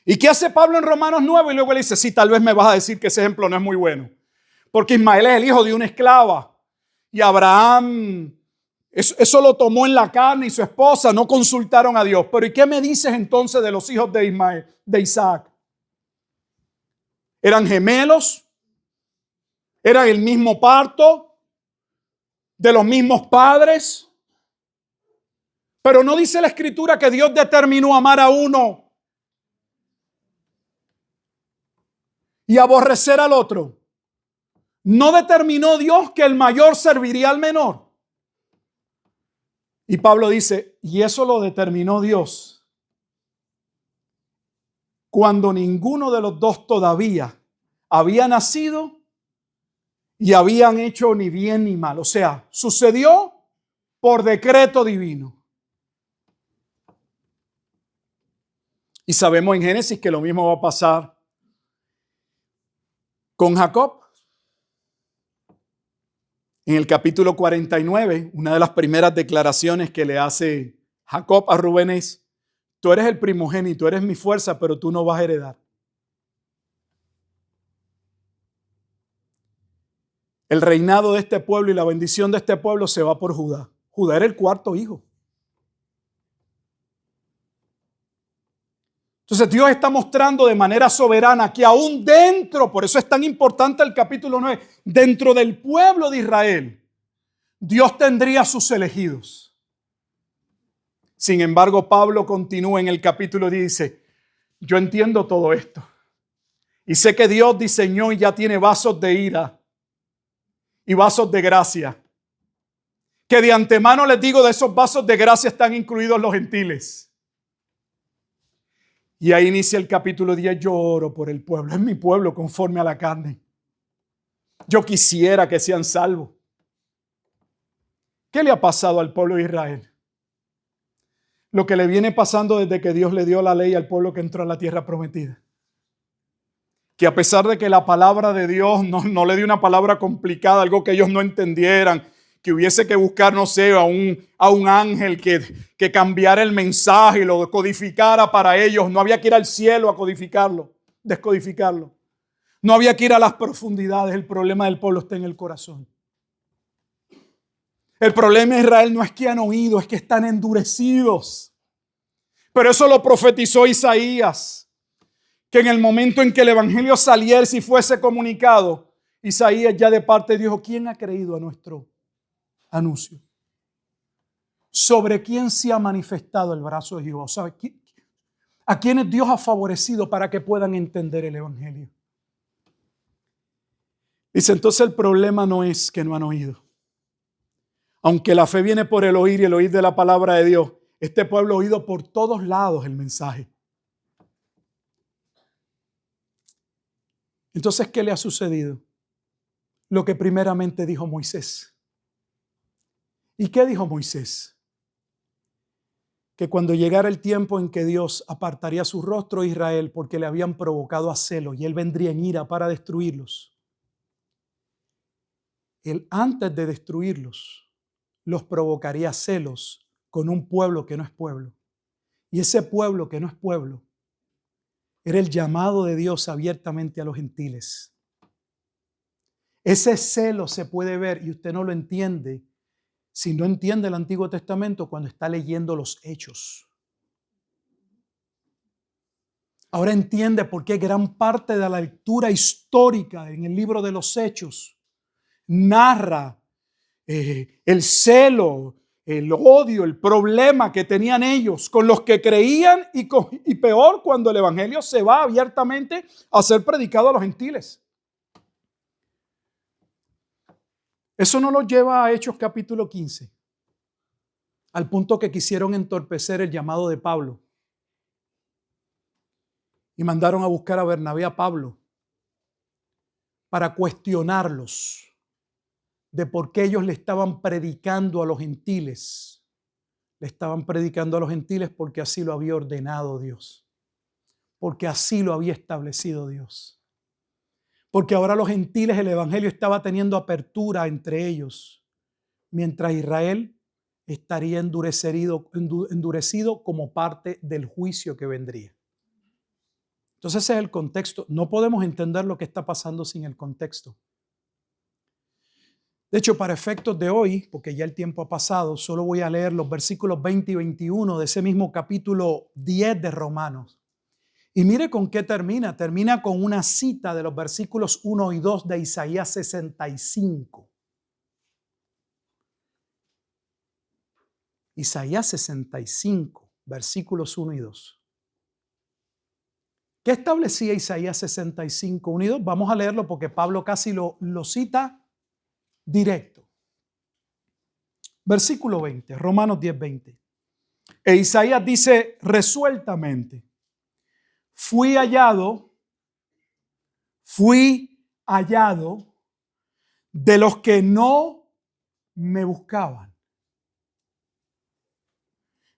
¿Y qué hace Pablo en Romanos 9? Y luego le dice, sí, tal vez me vas a decir que ese ejemplo no es muy bueno. Porque Ismael es el hijo de una esclava. Y Abraham, eso lo tomó en la carne y su esposa no consultaron a Dios. Pero ¿y qué me dices entonces de los hijos de Isaac? ¿Eran gemelos? ¿Eran el mismo parto? ¿De los mismos padres? Pero no dice la Escritura que Dios determinó amar a uno y aborrecer al otro. ¿No determinó Dios que el mayor serviría al menor? Y Pablo dice, y eso lo determinó Dios cuando ninguno de los dos todavía había nacido y habían hecho ni bien ni mal. O sea, sucedió por decreto divino. Y sabemos en Génesis que lo mismo va a pasar con Jacob. En el capítulo 49, una de las primeras declaraciones que le hace Jacob a Rubén es, tú eres el primogénito, eres mi fuerza, pero tú no vas a heredar. El reinado de este pueblo y la bendición de este pueblo se va por Judá. Judá era el cuarto hijo. Entonces Dios está mostrando de manera soberana que aún dentro, por eso es tan importante el capítulo 9, dentro del pueblo de Israel, Dios tendría sus elegidos. Sin embargo, Pablo continúa en el capítulo 10 y dice, yo entiendo todo esto y sé que Dios diseñó y ya tiene vasos de ira y vasos de gracia que de antemano les digo, de esos vasos de gracia están incluidos los gentiles. Y ahí inicia el capítulo 10, yo oro por el pueblo, es mi pueblo conforme a la carne. Yo quisiera que sean salvos. ¿Qué le ha pasado al pueblo de Israel? Lo que le viene pasando desde que Dios le dio la ley al pueblo que entró a la tierra prometida. Que a pesar de que la palabra de Dios no le dio una palabra complicada, algo que ellos no entendieran, que hubiese que buscar, no sé, a un ángel que cambiara el mensaje y lo codificara para ellos. No había que ir al cielo a codificarlo, descodificarlo. No había que ir a las profundidades. El problema del pueblo está en el corazón. El problema de Israel no es que han oído, es que están endurecidos. Pero eso lo profetizó Isaías, que en el momento en que el evangelio saliera y fuese comunicado, Isaías ya de parte de Dios, ¿quién ha creído a nuestro anuncio? ¿Sobre quién se ha manifestado el brazo de Jehová? ¿Sabe a quiénes Dios ha favorecido para que puedan entender el evangelio? Dice, entonces el problema no es que no han oído. Aunque la fe viene por el oír y el oír de la palabra de Dios, este pueblo ha oído por todos lados el mensaje. Entonces, ¿qué le ha sucedido? Lo que primeramente dijo Moisés. ¿Y qué dijo Moisés? Que cuando llegara el tiempo en que Dios apartaría su rostro a Israel porque le habían provocado a celo y él vendría en ira para destruirlos, él antes de destruirlos los provocaría celos con un pueblo que no es pueblo. Y ese pueblo que no es pueblo era el llamado de Dios abiertamente a los gentiles. Ese celo se puede ver y usted no lo entiende si no entiende el Antiguo Testamento cuando está leyendo los Hechos. Ahora entiende por qué gran parte de la lectura histórica en el libro de los Hechos narra el celo, el odio, el problema que tenían ellos con los que creían y peor cuando el evangelio se va abiertamente a ser predicado a los gentiles. Eso no los lleva a Hechos capítulo 15, al punto que quisieron entorpecer el llamado de Pablo y mandaron a buscar a Bernabé y a Pablo para cuestionarlos de por qué ellos le estaban predicando a los gentiles. Le estaban predicando a los gentiles porque así lo había ordenado Dios, porque así lo había establecido Dios. Porque ahora los gentiles, el evangelio estaba teniendo apertura entre ellos, mientras Israel estaría endurecido como parte del juicio que vendría. Entonces ese es el contexto. No podemos entender lo que está pasando sin el contexto. De hecho, para efectos de hoy, porque ya el tiempo ha pasado, solo voy a leer los versículos 20 y 21 de ese mismo capítulo 10 de Romanos. Y mire con qué termina. Termina con una cita de los versículos 1 y 2 de Isaías 65. Isaías 65, versículos 1 y 2. ¿Qué establecía Isaías 65, 1 y 2? Vamos a leerlo porque Pablo casi lo cita directo. Versículo 20, Romanos 10, 20. E Isaías dice resueltamente, fui hallado de los que no me buscaban.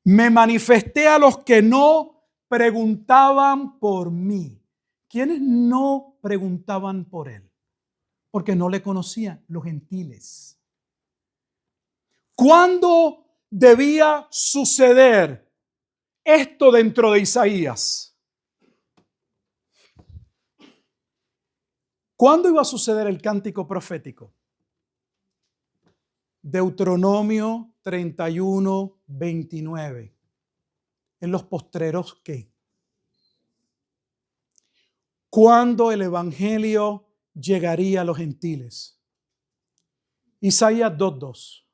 Me manifesté a los que no preguntaban por mí. ¿Quiénes no preguntaban por él? Porque no le conocían, los gentiles. ¿Cuándo debía suceder esto dentro de Isaías? ¿Cuándo iba a suceder el cántico profético? Deuteronomio 31, 29. En los postreros, ¿qué? ¿Cuándo el evangelio llegaría a los gentiles? Isaías 2:2.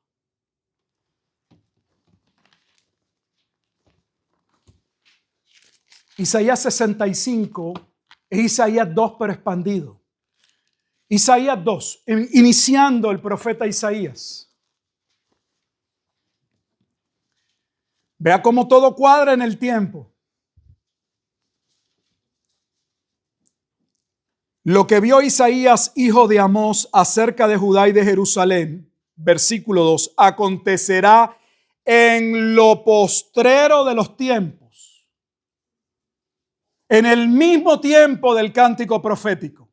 Isaías 65 es Isaías 2 pero expandido. Isaías 2, iniciando el profeta Isaías. Vea cómo todo cuadra en el tiempo. Lo que vio Isaías, hijo de Amós, acerca de Judá y de Jerusalén, versículo 2, acontecerá en lo postrero de los tiempos, en el mismo tiempo del cántico profético,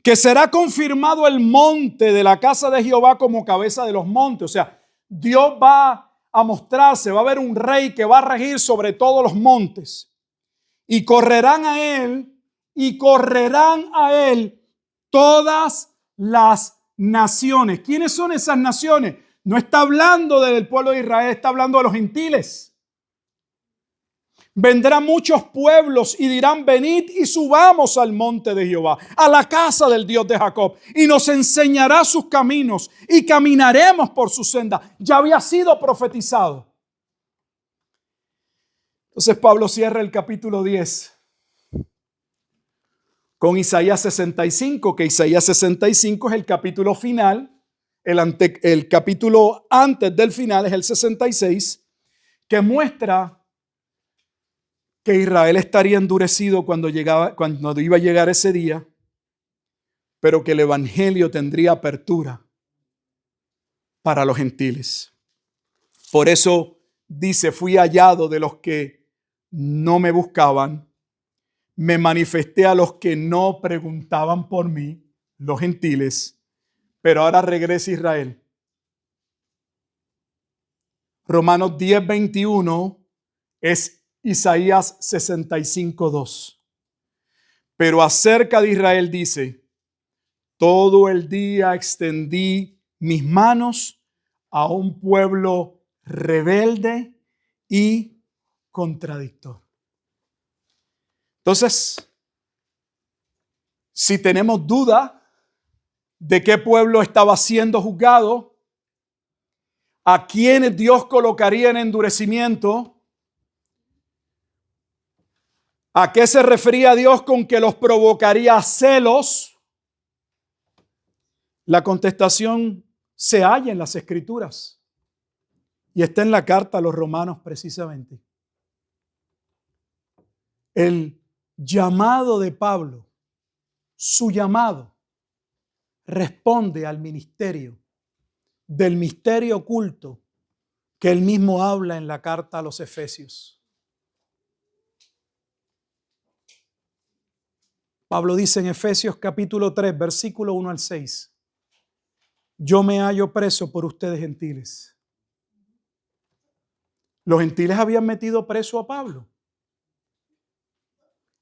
que será confirmado el monte de la casa de Jehová como cabeza de los montes. O sea, Dios va a mostrarse, va a haber un rey que va a regir sobre todos los montes, y correrán a él todas las naciones. ¿Quiénes son esas naciones? No está hablando del pueblo de Israel, está hablando de los gentiles. Vendrán muchos pueblos y dirán: venid y subamos al monte de Jehová, a la casa del Dios de Jacob, y nos enseñará sus caminos y caminaremos por su senda. Ya había sido profetizado. Entonces Pablo cierra el capítulo 10 con Isaías 65, que Isaías 65 es el capítulo final. El capítulo antes del final es el 66, que muestra que Israel estaría endurecido cuando iba a llegar ese día, pero que el evangelio tendría apertura para los gentiles. Por eso dice: fui hallado de los que no me buscaban, me manifesté a los que no preguntaban por mí, los gentiles. Pero ahora regresa Israel. Romanos 10:21 es Isaías 65:2. Pero acerca de Israel dice: todo el día extendí mis manos a un pueblo rebelde y contradictor. Entonces, si tenemos duda de qué pueblo estaba siendo juzgado, a quienes Dios colocaría en endurecimiento, ¿a qué se refería Dios con que los provocaría a celos? La contestación se halla en las Escrituras y está en la carta a los Romanos precisamente. El llamado de Pablo, su llamado, responde al ministerio, del misterio oculto que él mismo habla en la carta a los Efesios. Pablo dice en Efesios capítulo 3, versículo 1 al 6: yo me hallo preso por ustedes gentiles. Los gentiles habían metido preso a Pablo.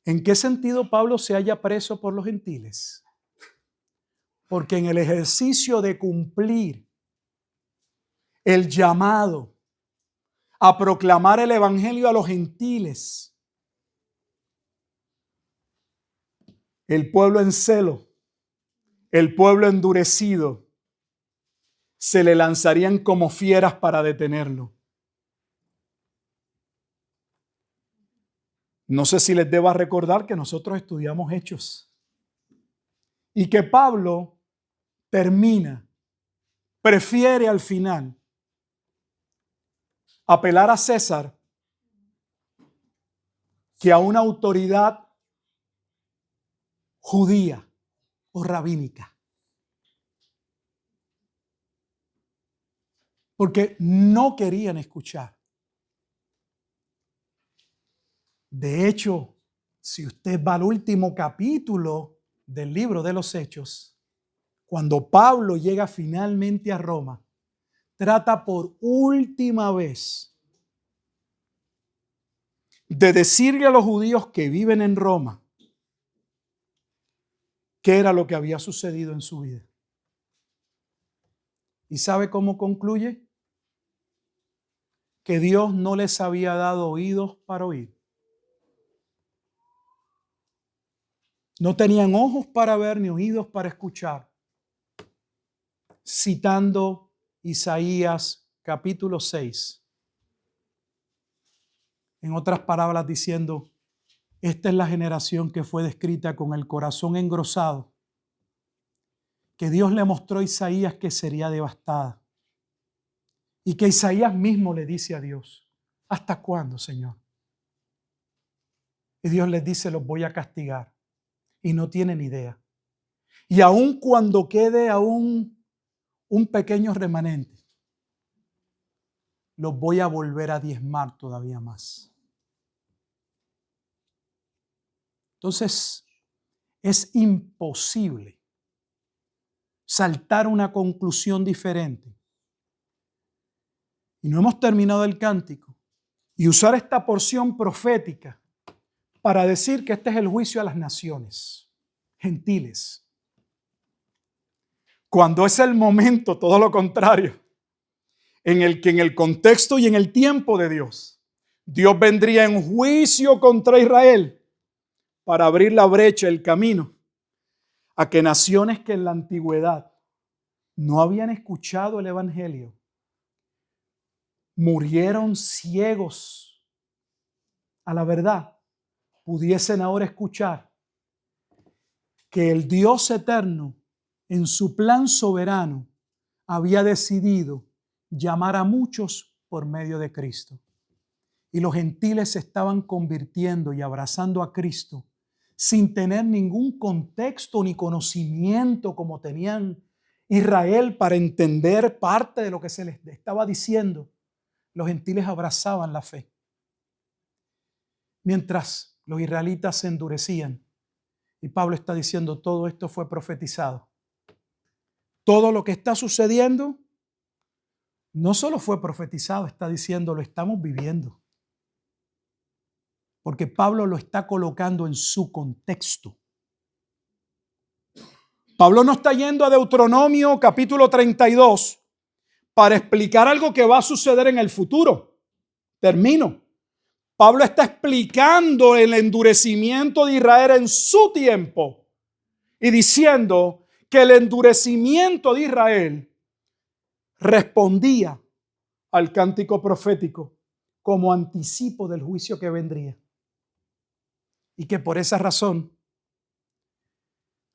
¿En qué sentido Pablo se halla preso por los gentiles? Porque en el ejercicio de cumplir el llamado a proclamar el evangelio a los gentiles, el pueblo en celo, el pueblo endurecido, se le lanzarían como fieras para detenerlo. No sé si les deba recordar que nosotros estudiamos Hechos y que Pablo prefiere al final apelar a César que a una autoridad judía o rabínica. Porque no querían escuchar. De hecho, si usted va al último capítulo del libro de los Hechos, cuando Pablo llega finalmente a Roma, trata por última vez de decirle a los judíos que viven en Roma qué era lo que había sucedido en su vida. ¿Y sabe cómo concluye? Que Dios no les había dado oídos para oír. No tenían ojos para ver ni oídos para escuchar. Citando Isaías capítulo 6. En otras palabras, diciendo: esta es la generación que fue descrita con el corazón engrosado, que Dios le mostró a Isaías que sería devastada. Y que Isaías mismo le dice a Dios, ¿hasta cuándo, Señor? Y Dios les dice, los voy a castigar. Y no tienen idea. Y aun cuando quede aún un pequeño remanente, los voy a volver a diezmar todavía más. Entonces, es imposible saltar una conclusión diferente. Y no hemos terminado el cántico. Y usar esta porción profética para decir que este es el juicio a las naciones gentiles. Cuando es el momento, todo lo contrario, en el que en el contexto y en el tiempo de Dios, Dios vendría en juicio contra Israel para abrir la brecha, el camino, a que naciones que en la antigüedad no habían escuchado el evangelio, murieron ciegos a la verdad, pudiesen ahora escuchar que el Dios eterno, en su plan soberano, había decidido llamar a muchos por medio de Cristo. Y los gentiles se estaban convirtiendo y abrazando a Cristo sin tener ningún contexto ni conocimiento como tenían Israel para entender parte de lo que se les estaba diciendo. Los gentiles abrazaban la fe. Mientras los israelitas se endurecían. Y Pablo está diciendo, todo esto fue profetizado. Todo lo que está sucediendo no solo fue profetizado, está diciendo, lo estamos viviendo. Porque Pablo lo está colocando en su contexto. Pablo no está yendo a Deuteronomio capítulo 32 para explicar algo que va a suceder en el futuro. Termino. Pablo está explicando el endurecimiento de Israel en su tiempo y diciendo que el endurecimiento de Israel respondía al cántico profético como anticipo del juicio que vendría. Y que por esa razón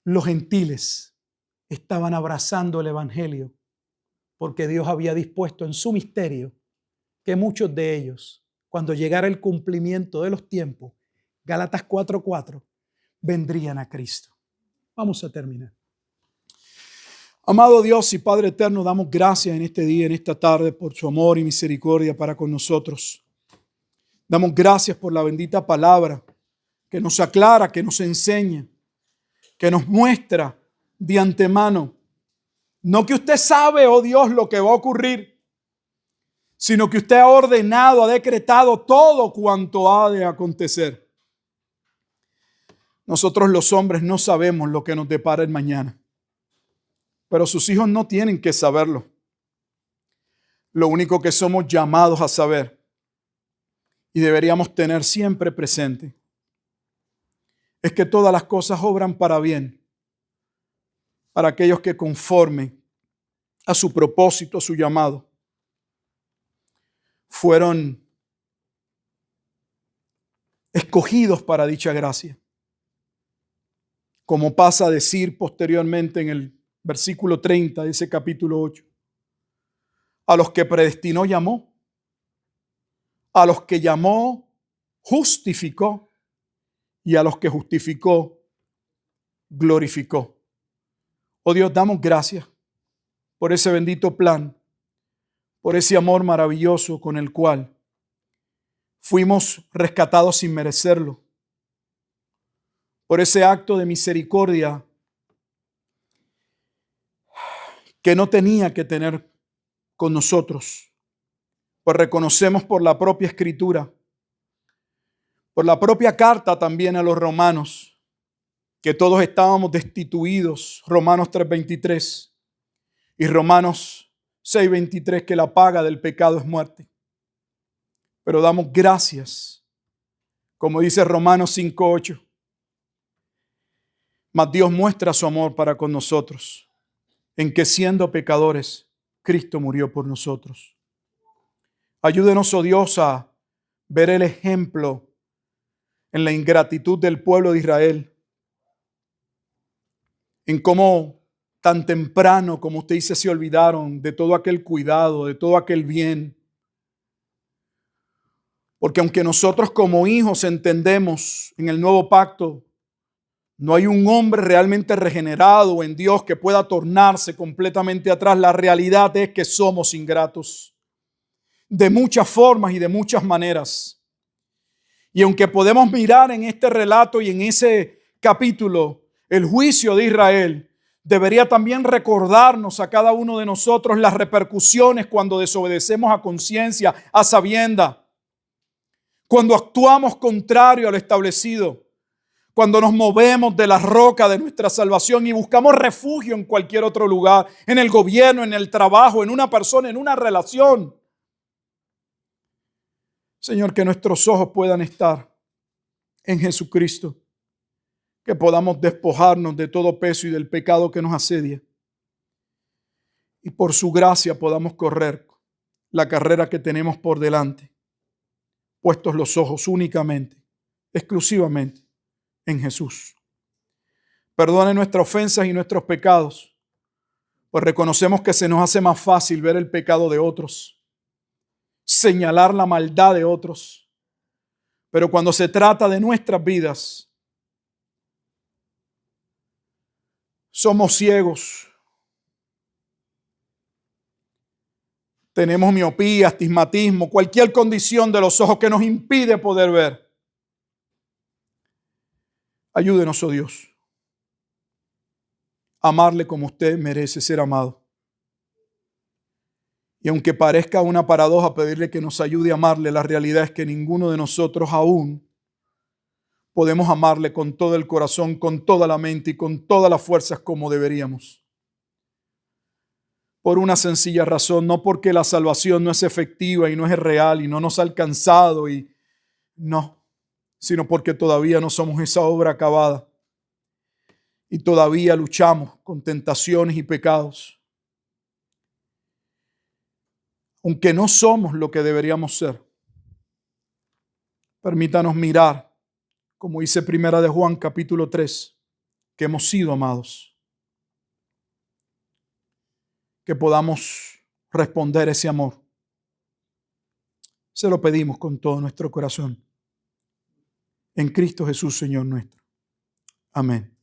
los gentiles estaban abrazando el evangelio porque Dios había dispuesto en su misterio que muchos de ellos, cuando llegara el cumplimiento de los tiempos, Gálatas 4:4, vendrían a Cristo. Vamos a terminar. Amado Dios y Padre eterno, damos gracias en este día, en esta tarde, por su amor y misericordia para con nosotros. Damos gracias por la bendita palabra que nos aclara, que nos enseña, que nos muestra de antemano. No que usted sabe, oh Dios, lo que va a ocurrir, sino que usted ha ordenado, ha decretado todo cuanto ha de acontecer. Nosotros los hombres no sabemos lo que nos depara el mañana, pero sus hijos no tienen que saberlo. Lo único que somos llamados a saber y deberíamos tener siempre presente es que todas las cosas obran para bien para aquellos que conforme a su propósito, a su llamado, fueron escogidos para dicha gracia. Como pasa a decir posteriormente en el versículo 30 de ese capítulo 8. A los que predestinó llamó, a los que llamó justificó, y a los que justificó glorificó. Oh Dios, damos gracias por ese bendito plan, por ese amor maravilloso con el cual fuimos rescatados sin merecerlo, por ese acto de misericordia que no tenía que tener con nosotros, pues reconocemos por la propia escritura, por la propia carta también a los romanos, que todos estábamos destituidos, Romanos 3:23 y Romanos 6:23, que la paga del pecado es muerte. Pero damos gracias, como dice Romanos 5:8, mas Dios muestra su amor para con nosotros, en que siendo pecadores, Cristo murió por nosotros. Ayúdenos, oh Dios, a ver el ejemplo en la ingratitud del pueblo de Israel, en cómo tan temprano como usted dice se olvidaron de todo aquel cuidado, de todo aquel bien. Porque aunque nosotros como hijos entendemos en el nuevo pacto, no hay un hombre realmente regenerado en Dios que pueda tornarse completamente atrás. La realidad es que somos ingratos de muchas formas y de muchas maneras. Y aunque podemos mirar en este relato y en ese capítulo el juicio de Israel, debería también recordarnos a cada uno de nosotros las repercusiones cuando desobedecemos a conciencia, a sabienda, cuando actuamos contrario a lo establecido, cuando nos movemos de la roca de nuestra salvación y buscamos refugio en cualquier otro lugar, en el gobierno, en el trabajo, en una persona, en una relación. Señor, que nuestros ojos puedan estar en Jesucristo, que podamos despojarnos de todo peso y del pecado que nos asedia. Y por su gracia podamos correr la carrera que tenemos por delante, puestos los ojos únicamente, exclusivamente en Jesús. Perdone nuestras ofensas y nuestros pecados, pues reconocemos que se nos hace más fácil ver el pecado de otros, señalar la maldad de otros. Pero cuando se trata de nuestras vidas, somos ciegos. Tenemos miopía, astigmatismo, cualquier condición de los ojos que nos impide poder ver. Ayúdenos, oh Dios, a amarle como usted merece ser amado. Y aunque parezca una paradoja pedirle que nos ayude a amarle, la realidad es que ninguno de nosotros aún podemos amarle con todo el corazón, con toda la mente y con todas las fuerzas como deberíamos. Por una sencilla razón, no porque la salvación no es efectiva y no es real y no nos ha alcanzado y no, sino porque todavía no somos esa obra acabada y todavía luchamos con tentaciones y pecados. Aunque no somos lo que deberíamos ser, permítanos mirar, como dice Primera de Juan capítulo 3, que hemos sido amados, que podamos responder ese amor. Se lo pedimos con todo nuestro corazón. En Cristo Jesús, Señor nuestro. Amén.